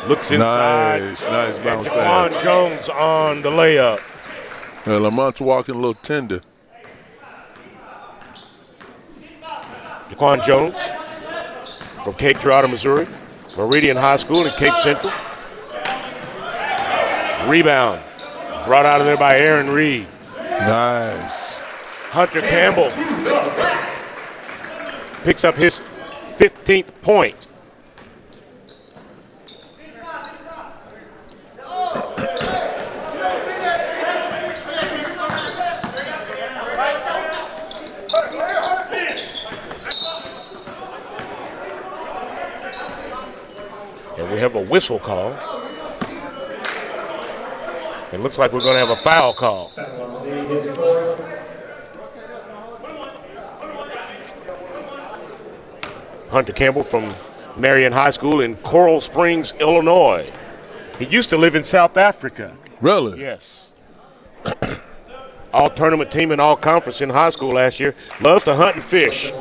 Looks inside. Nice bounce and back. Jaquan Jones on the layup. Yeah, Lamont's walking a little tender. Jaquan Jones from Cape Girardeau, Missouri. Meridian High School in Cape Central. Rebound. Brought out of there by Aaron Reed. Nice. Hunter Campbell picks up his 15th point. And we have a whistle call. It looks like we're going to have a foul call. Hunter Campbell from Marion High School in Coral Springs, Illinois. He used to live in South Africa. Really? Yes. All tournament team and all conference in high school last year. Loves to hunt and fish.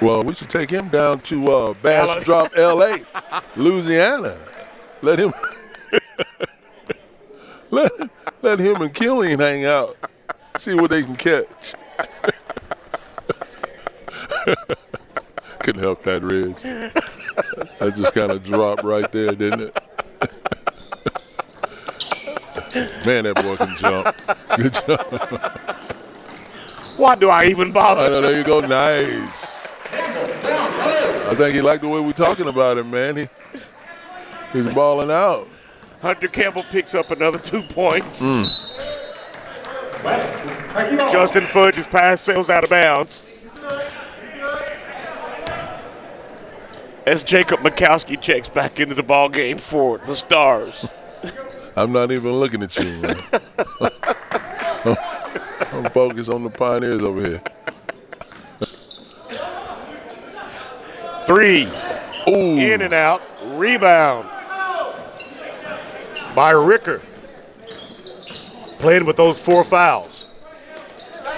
Well, we should take him down to Bass Drop, L.A., Louisiana. Let him let him and Killian hang out. See what they can catch. Couldn't help that, Ridge. That just kind of dropped right there, didn't it? Man, that boy can jump. Good job. Why do I even bother? I know, there you go. Nice. I think he liked the way we're talking about him, man. He's balling out. Hunter Campbell picks up another 2 points. Justin Fudge's pass sails out of bounds. As Jacob Mikowski checks back into the ball game for the Stars. I'm not even looking at you, man. I'm focused on the Pioneers over here. 3. Ooh. In and out. Rebound by Ricker. Playing with those 4 fouls.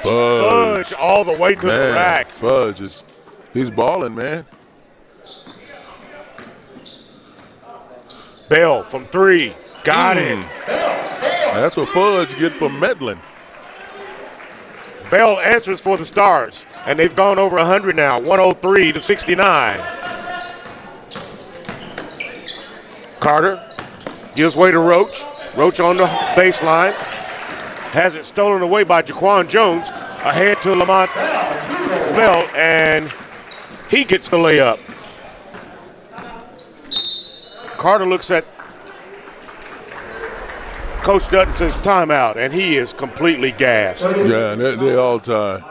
Fudge all the way to the rack. Fudge he's balling, man. Bell from 3. Got it. That's what Fudge get for meddling. Bell answers for the Stars, and they've gone over 100 now, 103-69. Carter gives way to Roach. Roach on the baseline. Has it stolen away by Jaquan Jones. Ahead to Lamont Bell, and he gets the layup. Carter looks at Coach Dutton, says timeout, and he is completely gassed. Yeah, they're all tied.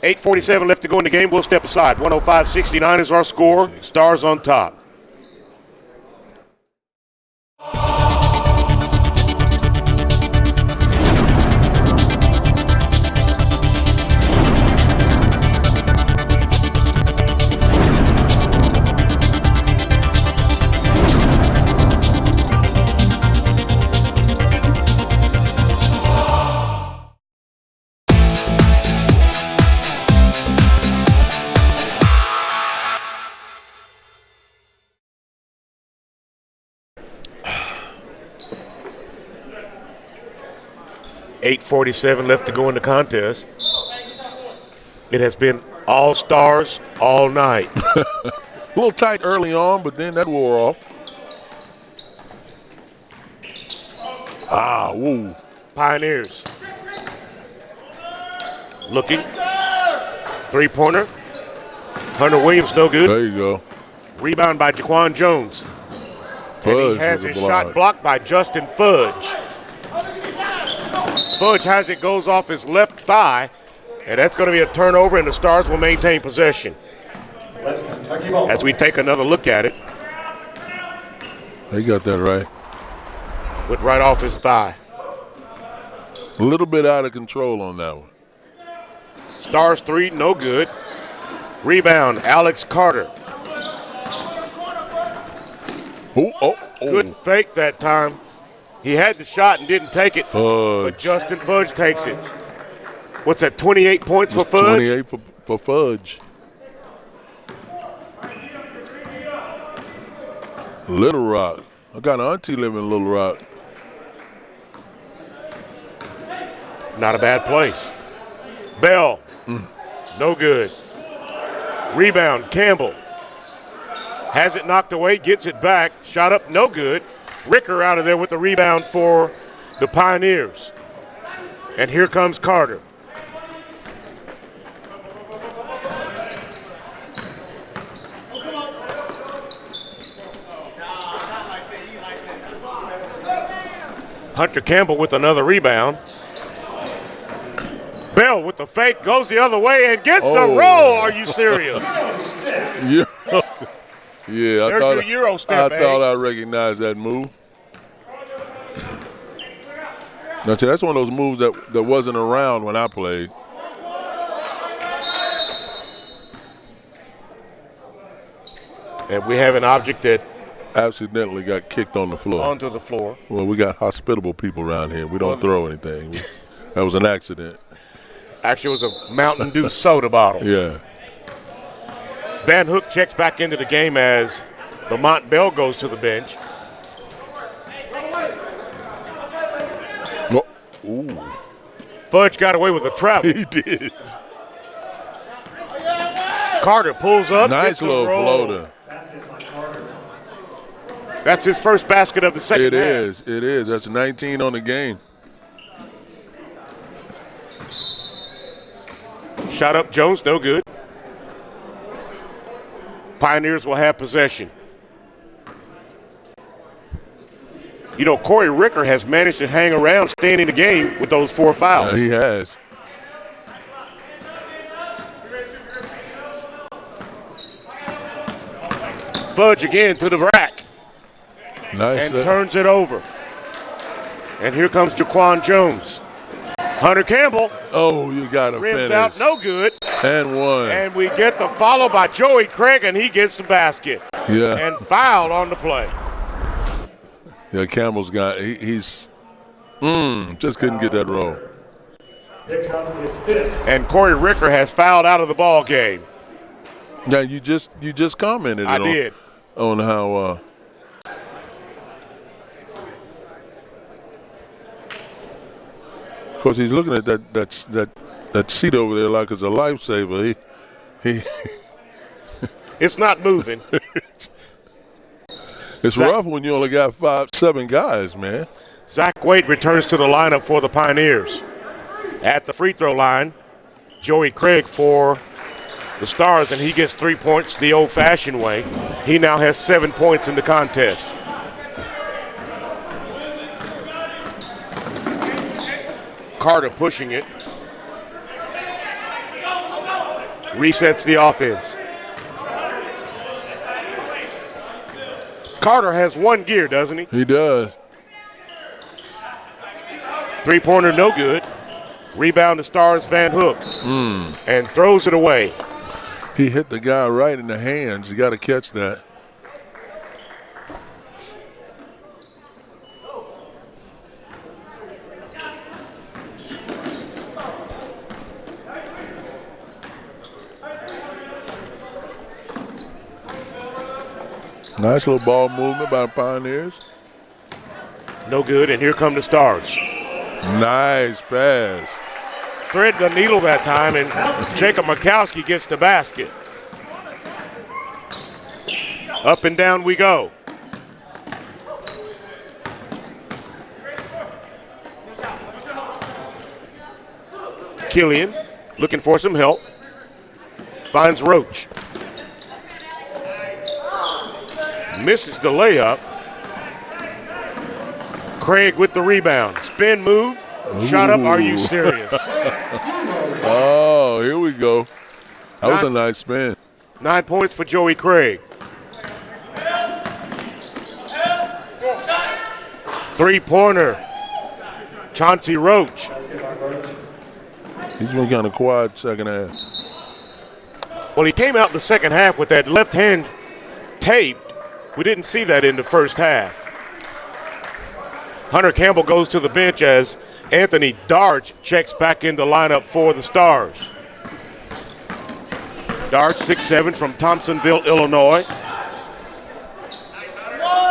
8:47 left to go in the game. We'll step aside. 105-69 is our score. Stars on top. 8:47 left to go in the contest. It has been all stars all night. A little tight early on, but then that wore off. Woo. Pioneers. Looking. Three-pointer. Hunter Williams, no good. There you go. Rebound by Jaquan Jones. And he has his shot blocked by Justin Fudge. Fudge has it, goes off his left thigh, and that's going to be a turnover, and the Stars will maintain possession. As we take another look at it. They got that right. Went right off his thigh. A little bit out of control on that one. Stars 3, no good. Rebound, Alex Carter. Good fake that time. He had the shot and didn't take it, but Justin Fudge takes it. What's that, 28 points for Fudge? 28 for Fudge. Little Rock. I got an auntie living in Little Rock. Not a bad place. Bell, no good. Rebound, Campbell. Has it knocked away, gets it back. Shot up, no good. Ricker out of there with the rebound for the Pioneers. And here comes Carter. Hunter Campbell with another rebound. Bell with the fake, goes the other way and gets the roll. Are you serious? Yeah, I There's your Euro step, I thought I recognized that move. Now, that's one of those moves that wasn't around when I played. And we have an object that accidentally got kicked on the floor. Onto the floor. Well, we got hospitable people around here. We don't throw anything. That was an accident. Actually, it was a Mountain Dew soda bottle. Yeah. Van Hook checks back into the game as Lamont Bell goes to the bench. Ooh. Fudge got away with a travel. He did. Carter pulls up. Nice little floater. That's his first basket of the second half. It is. That's 19 on the game. Shot up Jones, no good. Pioneers will have possession. You know, Corey Ricker has managed to hang around, staying in the game with those 4 fouls. He has. Fudge again to the rack. Nice. And turns it over. And here comes Jaquan Jones. Hunter Campbell. Oh, you got to finish. Rims out, no good. And one. And we get the follow by Joey Craig, and he gets the basket. Yeah. And fouled on the play. Yeah, Campbell's got, he's just couldn't get that roll. And Corey Ricker has fouled out of the ball game. Now, you just commented on how of course, he's looking at that seat over there like it's a lifesaver. He It's not moving. It's rough when you only got 5-7 guys, man. Zach Wade returns to the lineup for the Pioneers. At the free throw line, Joey Craig for the Stars, and he gets 3 points the old-fashioned way. He now has 7 points in the contest. Carter pushing it. Resets the offense. Carter has one gear, doesn't he? He does. Three-pointer, no good. Rebound to Stars Van Hook. And throws it away. He hit the guy right in the hands. You got to catch that. Nice little ball movement by the Pioneers. No good, and here come the Stars. Nice pass. Thread the needle that time, and Jacob Mikowski gets the basket. Up and down we go. Killian looking for some help. Finds Roach. Misses the layup. Craig with the rebound. Spin move. Shot up. Are you serious? Oh, here we go. That was a nice spin. 9 points for Joey Craig. 3-pointer. Chauncey Roach. He's been kind of quiet second half. Well, he came out in the second half with that left hand taped. We didn't see that in the first half. Hunter Campbell goes to the bench as Anthony Darch checks back in the lineup for the Stars. Darch, 6'7", from Thompsonville, Illinois.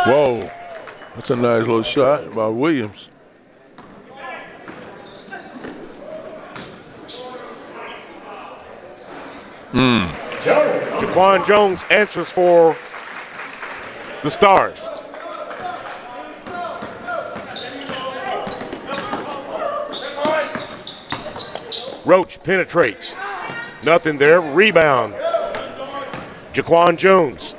Whoa, that's a nice little shot by Williams. Jaquan Jones answers for the Stars. Roach penetrates. Nothing there. Rebound. Jaquan Jones.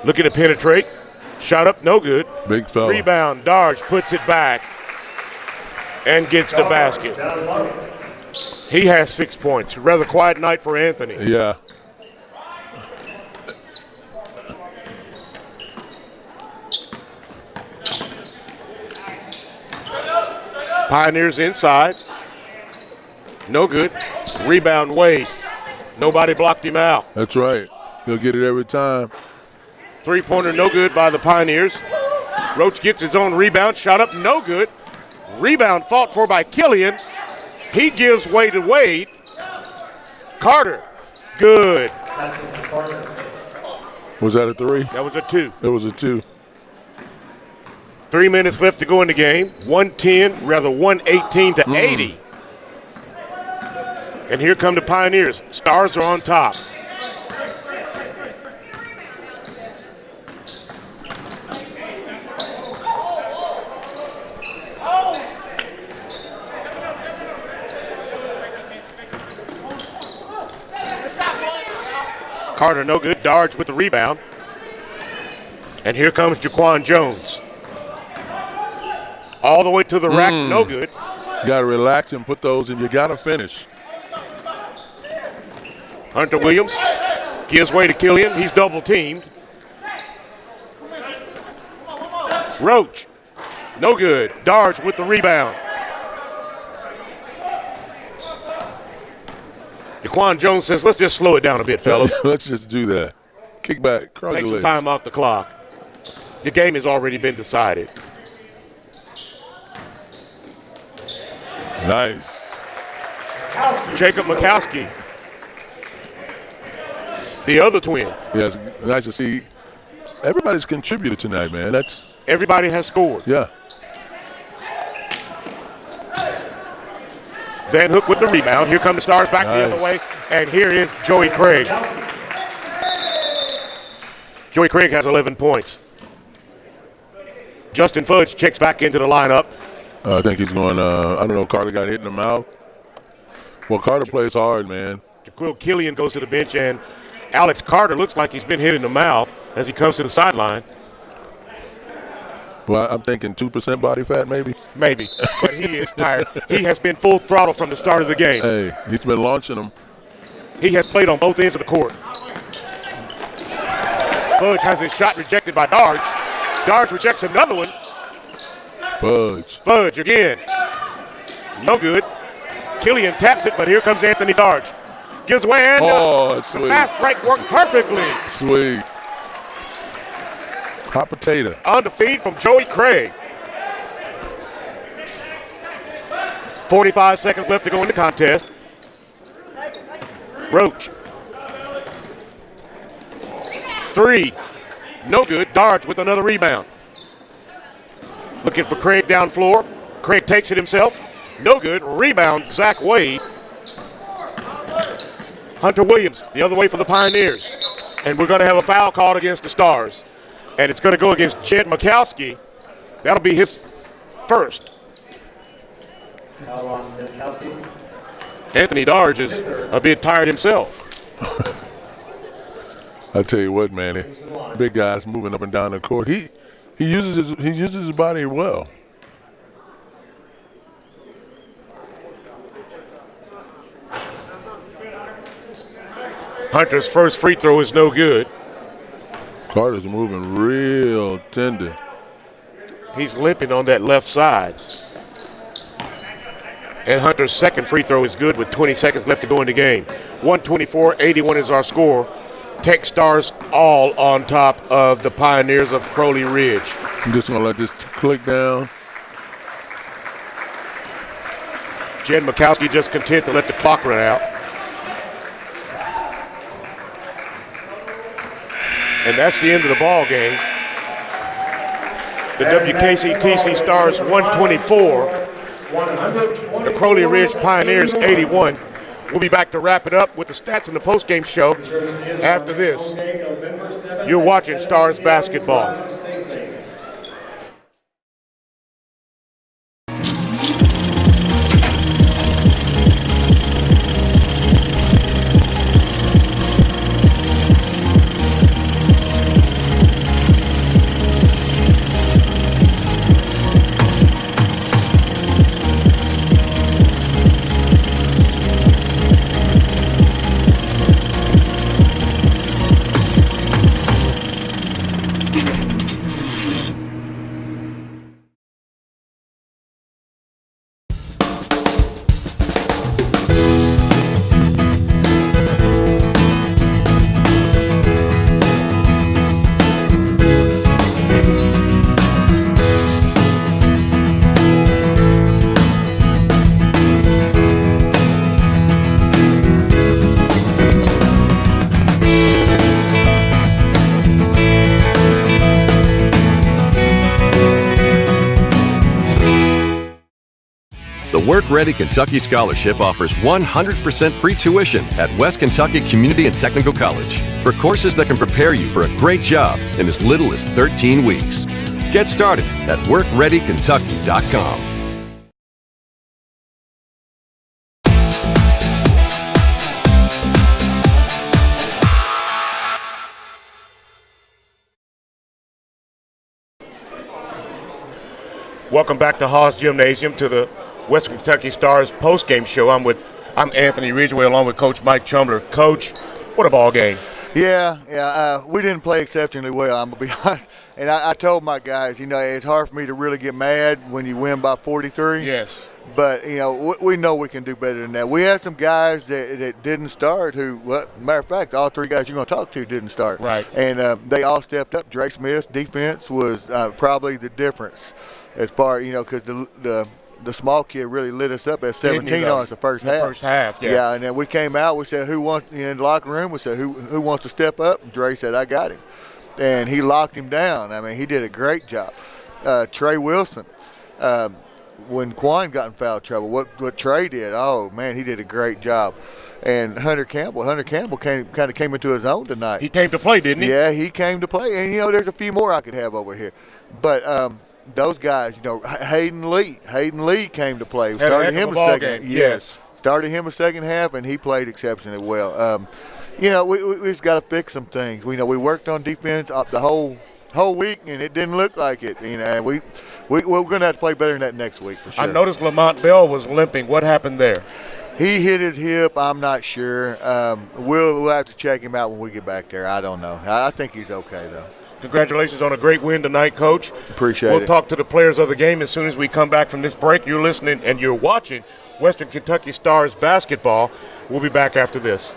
Looking to penetrate. Shot up, no good. Big fella. Rebound. Darge puts it back and gets the basket. He has 6 points. Rather quiet night for Anthony. Yeah. Pioneers inside. No good. Rebound Wade. Nobody blocked him out. That's right. He'll get it every time. 3-pointer no good by the Pioneers. Roach gets his own rebound. Shot up, no good. Rebound fought for by Killian. He gives way to Wade. Carter, good. Was that a 3? That was a 2. It was a 2. 3 minutes left to go in the game. 118 to 80. And here come the Pioneers. Stars are on top. Carter, no good. Darge with the rebound. And here comes Jaquan Jones. All the way to the rack, no good. You got to relax and put those in. You got to finish. Hunter Williams gives way to Killian. He's double teamed. Roach, no good. Darge with the rebound. Jaquan Jones says, let's just slow it down a bit, fellas. Let's just do that. Kick back, cross Take your some legs. time off the clock. The game has already been decided. Nice. Jacob Mikowski, the other twin. Yeah, it's nice to see everybody's contributed tonight, man. Everybody has scored. Yeah. Van Hook with the rebound. Here come the Stars back the other way. And here is Joey Craig. Joey Craig has 11 points. Justin Fudge checks back into the lineup. I think he's going, I don't know, Carter got hit in the mouth. Well, Carter plays hard, man. Jaquil Killian goes to the bench, and Alex Carter looks like he's been hit in the mouth as he comes to the sideline. Well, I'm thinking 2% body fat, maybe. Maybe, but he is tired. He has been full throttle from the start of the game. Hey, he's been launching them. He has played on both ends of the court. Fudge has his shot rejected by Darge. Darge rejects another one. Fudge again. No good. Killian taps it, but here comes Anthony Darge. Gives away and that's sweet. The fast break worked perfectly. Sweet. Hot potato. On the feed from Joey Craig. 45 seconds left to go in the contest. Roach. 3. No good. Darge with another rebound. Looking for Craig down floor. Craig takes it himself. No good. Rebound, Zach Wade. Hunter Williams, the other way for the Pioneers. And we're going to have a foul called against the Stars. And it's going to go against Jed Mikowski. That'll be his first. Foul on Miskowski. Anthony Darge is a bit tired himself. I tell you what, man, big guys moving up and down the court. He uses his body well. Hunter's first free throw is no good. Carter's moving real tender. He's limping on that left side. And Hunter's second free throw is good with 20 seconds left to go in the game. 124-81 is our score. Tech Stars all on top of the Pioneers of Crowley Ridge. I'm just going to let this click down. Jed Mikowski just content to let the clock run out. And that's the end of the ball game. The WKCTC Stars 124. The Crowley Ridge Pioneers 81. We'll be back to wrap it up with the stats in the postgame show after this. You're watching Stars basketball. Work Ready Kentucky Scholarship offers 100% free tuition at West Kentucky Community and Technical College for courses that can prepare you for a great job in as little as 13 weeks. Get started at workreadykentucky.com. Welcome back to Hawes Gymnasium to the Western Kentucky Stars post-game show. I'm Anthony Ridgway along with Coach Mike Chumler. Coach, what a ball game. Yeah, we didn't play exceptionally well, I'm going to be honest. And I told my guys, it's hard for me to really get mad when you win by 43. Yes. But, we know we can do better than that. We had some guys that didn't start who, matter of fact, all three guys you're going to talk to didn't start. Right. And they all stepped up. Drake Smith's defense was probably the difference as far, because the small kid really lit us up at 17 on us the first half. First half, yeah. Yeah, and then we came out. We said, who wants, in the locker room, we said, who wants to step up? And Dre said, I got him. And he locked him down. I mean, he did a great job. Trey Wilson, when Quan got in foul trouble, what Trey did, oh, man, he did a great job. And Hunter Campbell kind of came into his own tonight. He came to play, didn't he? Yeah, he came to play. And, there's a few more I could have over here. But those guys, Hayden Lee came to play. Started him a second. Yes. Started him a second half, and he played exceptionally well. We just got to fix some things. We worked on defense up the whole week, and it didn't look like it. And we're going to have to play better than that next week for sure. I noticed Lamont Bell was limping. What happened there? He hit his hip. I'm not sure. We'll have to check him out when we get back there. I don't know. I think he's okay though. Congratulations on a great win tonight, Coach. Appreciate it. We'll talk to the players of the game as soon as we come back from this break. You're listening and you're watching Western Kentucky Stars basketball. We'll be back after this.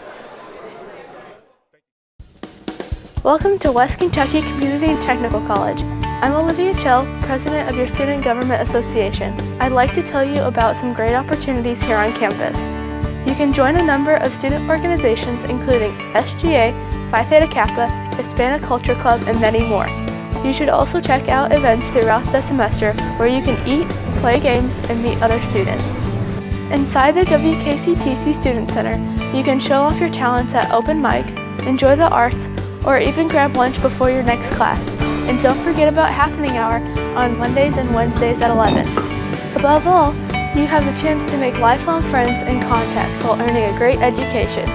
Welcome to West Kentucky Community and Technical College. I'm Olivia Chell, President of your Student Government Association. I'd like to tell you about some great opportunities here on campus. You can join a number of student organizations including SGA, Phi Theta Kappa, Hispanic Culture Club, and many more. You should also check out events throughout the semester where you can eat, play games, and meet other students. Inside the WKCTC Student Center, you can show off your talents at open mic, enjoy the arts, or even grab lunch before your next class. And don't forget about Happening Hour on Mondays and Wednesdays at 11. Above all, you have the chance to make lifelong friends and contacts while earning a great education.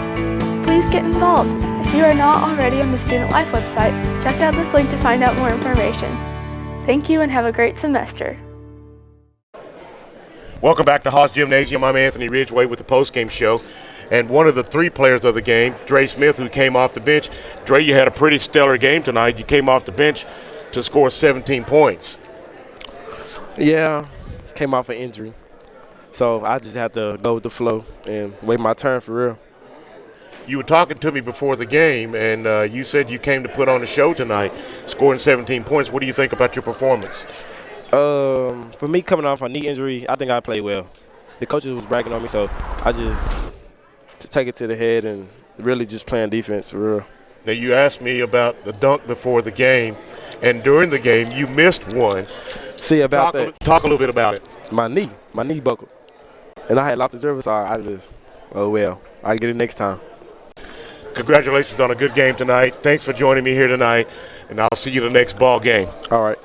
Please get involved. If you are not already on the Student Life website, check out this link to find out more information. Thank you and have a great semester. Welcome back to Haas Gymnasium. I'm Anthony Ridgway with the postgame show. And one of the three players of the game, Dre Smith, who came off the bench. Dre, you had a pretty stellar game tonight. You came off the bench to score 17 points. Yeah, came off an injury. So I just had to go with the flow and wait my turn for real. You were talking to me before the game, and you said you came to put on a show tonight, scoring 17 points. What do you think about your performance? For me, coming off a knee injury, I think I played well. The coaches was bragging on me, so I just take it to the head and really just playing defense for real. Now, you asked me about the dunk before the game, and during the game, you missed one. See, about Talk a little bit about it. My knee buckled. And I had lost the driver, so I just, oh well, I'll get it next time. Congratulations on a good game tonight. Thanks for joining me here tonight, and I'll see you the next ball game. All right.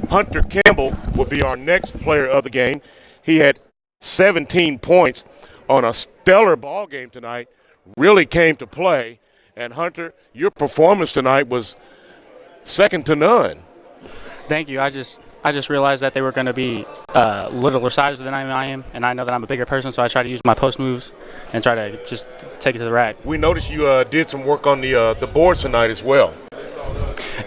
Hunter Campbell will be our next player of the game. He had 17 points on a stellar ball game tonight, really came to play. And Hunter, your performance tonight was second to none. Thank you. I just realized that they were going to be littler sized than I am, and I know that I'm a bigger person, so I try to use my post moves and try to just take it to the rack. We noticed you did some work on the boards tonight as well.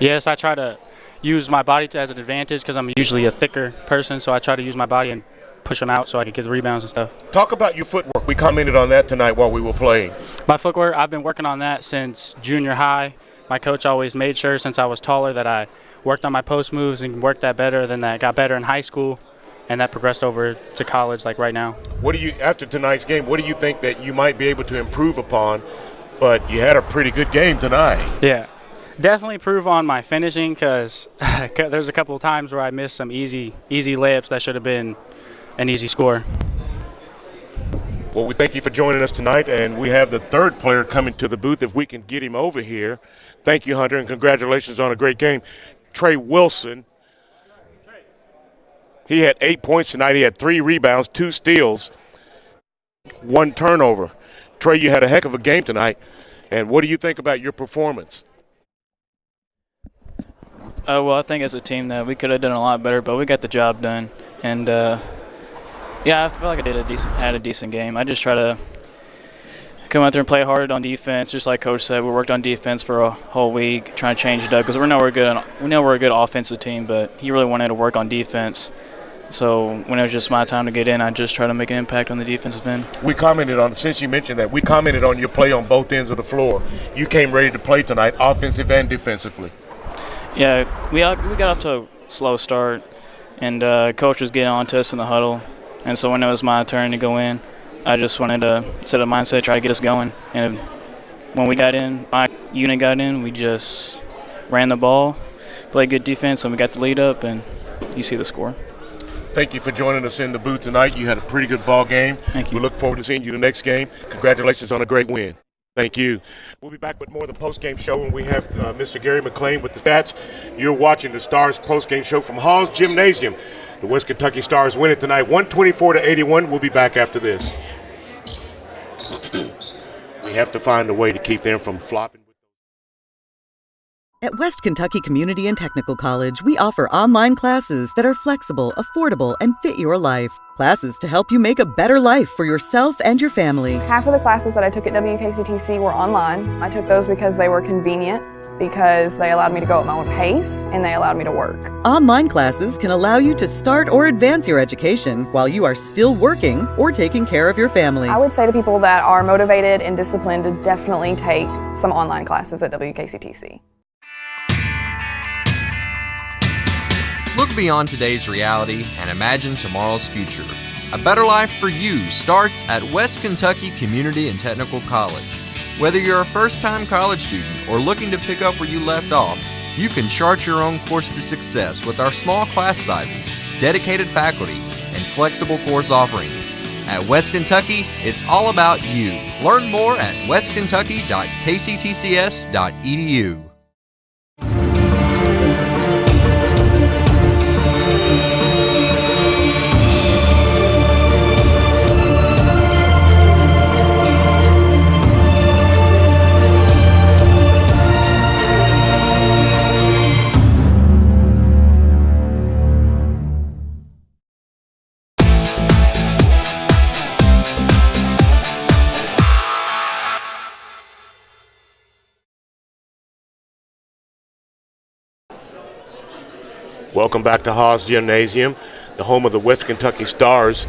Yes, I try to use my body as an advantage because I'm usually a thicker person, so I try to use my body and push them out so I can get the rebounds and stuff. Talk about your footwork. We commented on that tonight while we were playing. My footwork, I've been working on that since junior high. My coach always made sure since I was taller that I worked on my post moves and worked that better. Then that got better in high school, and that progressed over to college like right now. What do you, after tonight's game, what do you think that you might be able to improve upon? But you had a pretty good game tonight. Yeah. Definitely improve on my finishing because there's a couple of times where I missed some easy layups that should have been an easy score. Well, we thank you for joining us tonight, and we have the third player coming to the booth if we can get him over here. Thank you, Hunter, and congratulations on a great game. Trey Wilson, he had 8 points tonight. He had 3 rebounds, 2 steals, 1 turnover. Trey, you had a heck of a game tonight, and what do you think about your performance? Well, I think as a team that we could have done a lot better, but we got the job done. And yeah, I feel like I had a decent game. I just try to come out there and play hard on defense, just like Coach said. We worked on defense for a whole week, trying to change it up because we know we're a good offensive team, but he really wanted to work on defense. So when it was just my time to get in, I just try to make an impact on the defensive end. We commented on, since you mentioned that, we commented on your play on both ends of the floor. You came ready to play tonight, offensive and defensively. Yeah, we got off to a slow start, and Coach was getting on to us in the huddle. And so when it was my turn to go in, I just wanted to set a mindset, try to get us going. And when we got in, my unit got in, we just ran the ball, played good defense, and we got the lead up, and you see the score. Thank you for joining us in the booth tonight. You had a pretty good ball game. Thank you. We look forward to seeing you the next game. Congratulations on a great win. Thank you. We'll be back with more of the post-game show, and we have Mr. Gary McLean with the stats. You're watching the Stars post-game show from Hall's Gymnasium. The West Kentucky Stars win it tonight, 124-81. We'll be back after this. We have to find a way to keep them from flopping. At West Kentucky Community and Technical College, we offer online classes that are flexible, affordable, and fit your life. Classes to help you make a better life for yourself and your family. Half of the classes that I took at WKCTC were online. I took those because they were convenient, because they allowed me to go at my own pace, and they allowed me to work. Online classes can allow you to start or advance your education while you are still working or taking care of your family. I would say to people that are motivated and disciplined to definitely take some online classes at WKCTC. Look beyond today's reality and imagine tomorrow's future. A better life for you starts at West Kentucky Community and Technical College. Whether you're a first-time college student or looking to pick up where you left off, You can chart your own course to success with our small class sizes, dedicated faculty, and flexible course offerings. At West Kentucky, it's all about you. Learn more at westkentucky.kctcs.edu. Welcome back to Haas Gymnasium, the home of the West Kentucky Stars,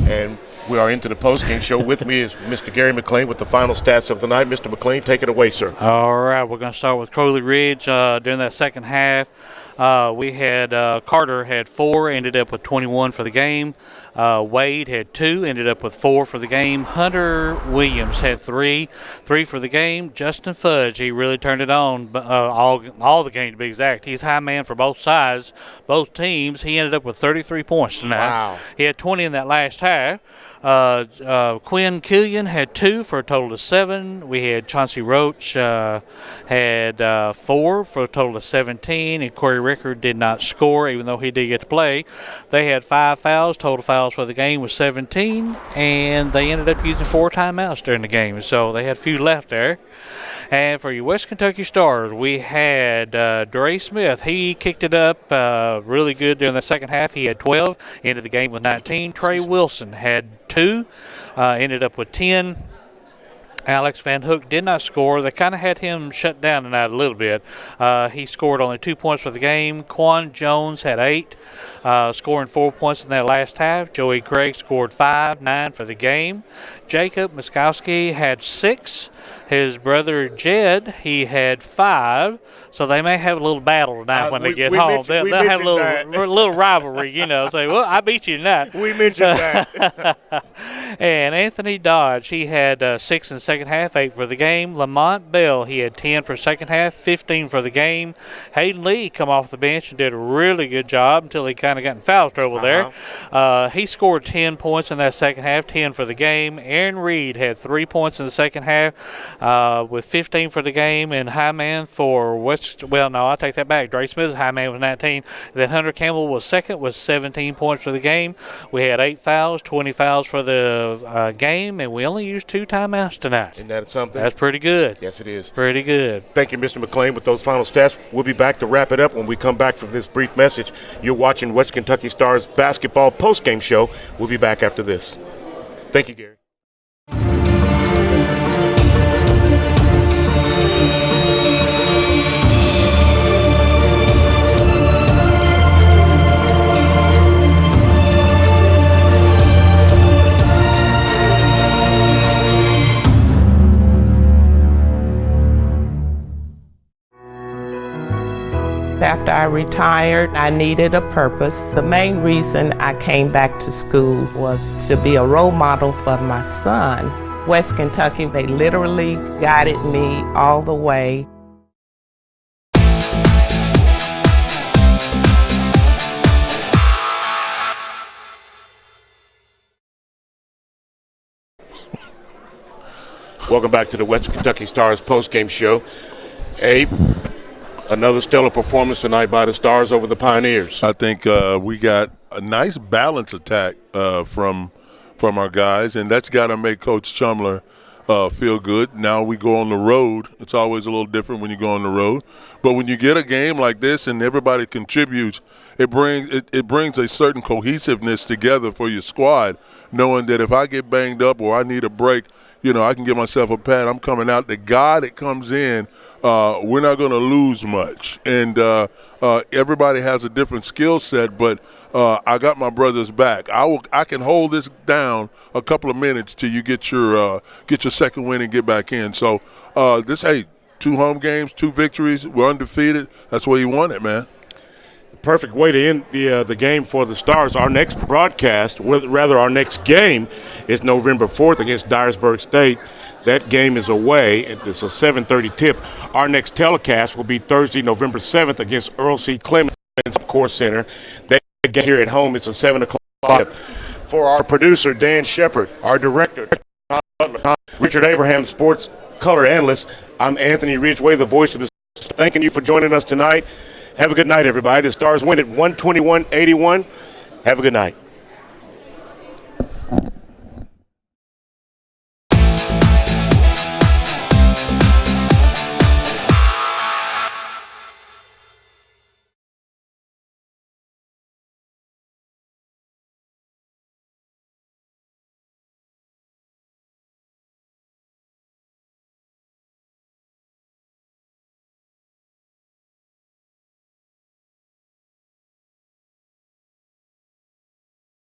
and we are into the postgame show. With me is Mr. Gary McLean with the final stats of the night. Mr. McLean, take it away, sir. All right, we're going to start with Crowley Ridge during that second half. We had Carter had 4, ended up with 21 for the game. Wade had 2, ended up with 4 for the game. Hunter Williams had 3 for the game. Justin Fudge, he really turned it on all the game to be exact. He's high man for both sides, both teams. He ended up with 33 points tonight. Wow. He had 20 in that last half. Quinn Killian had 2 for a total of 7. We had Chauncey Roach had 4 for a total of 17, and Corey Rickard did not score, even though he did get to play. They had 5 fouls. Total fouls for the game was 17, and they ended up using 4 timeouts during the game, so they had a few left there. And for your West Kentucky Stars, we had Dre Smith. He kicked it up really good during the second half. He had 12, ended the game with 19. Trey Wilson had 2, ended up with 10. Alex Van Hook did not score. They kind of had him shut down tonight a little bit. He scored only 2 points for the game. Quan Jones had 8, scoring 4 points in that last half. Joey Craig scored 5, 9 for the game. Jacob Miskowski had 6. His brother Jed, he had 5. So they may have a little battle tonight when they get home. They'll have a little rivalry, you know. Say, well, I beat you tonight. We mentioned that. And Anthony Dodge, he had 6 in the second half, 8 for the game. Lamont Bell, he had 10 for the second half, 15 for the game. Hayden Lee come off the bench and did a really good job until he kind of got in foul trouble there. He scored 10 points in that second half, 10 for the game. Aaron Reed had 3 points in the second half with 15 for the game. And high man for I take that back. Dre Smith, high man, was 19. Then Hunter Campbell was second with 17 points for the game. We had 8 fouls, 20 fouls for the game, and we only used 2 timeouts tonight. Isn't that something? That's pretty good. Yes, it is. Pretty good. Thank you, Mr. McLean, with those final stats. We'll be back to wrap it up when we come back from this brief message. You're watching West Kentucky Stars basketball postgame show. We'll be back after this. Thank you, Gary. After I retired, I needed a purpose. The main reason I came back to school was to be a role model for my son. West Kentucky, they literally guided me all the way. Welcome back to the West Kentucky Stars postgame show. Abe, another stellar performance tonight by the Stars over the Pioneers. I think we got a nice balance attack from our guys, and that's got to make Coach Chumler feel good. Now we go on the road. It's always a little different when you go on the road. But when you get a game like this and everybody contributes, it brings a certain cohesiveness together for your squad, knowing that if I get banged up or I need a break, you know, I can give myself a pat. I'm coming out. The guy that comes in, we're not going to lose much. And everybody has a different skill set, but I got my brother's back. I can hold this down a couple of minutes till you get your second win and get back in. So 2 home games, 2 victories. We're undefeated. That's what you wanted, man. Perfect way to end the game for the Stars. Our next broadcast, our next game, is November 4th against Dyersburg State. That game is away. It's a 7:30 tip. Our next telecast will be Thursday, November 7th against Earl C. Clemens Course Center. They get here at home. It's a 7 o'clock tip. For our producer, Dan Shepard, our director, Richard Abraham, sports color analyst, I'm Anthony Ridgway, the voice of the Stars. Thanking you for joining us tonight. Have a good night, everybody. The Stars win at 121-81. Have a good night.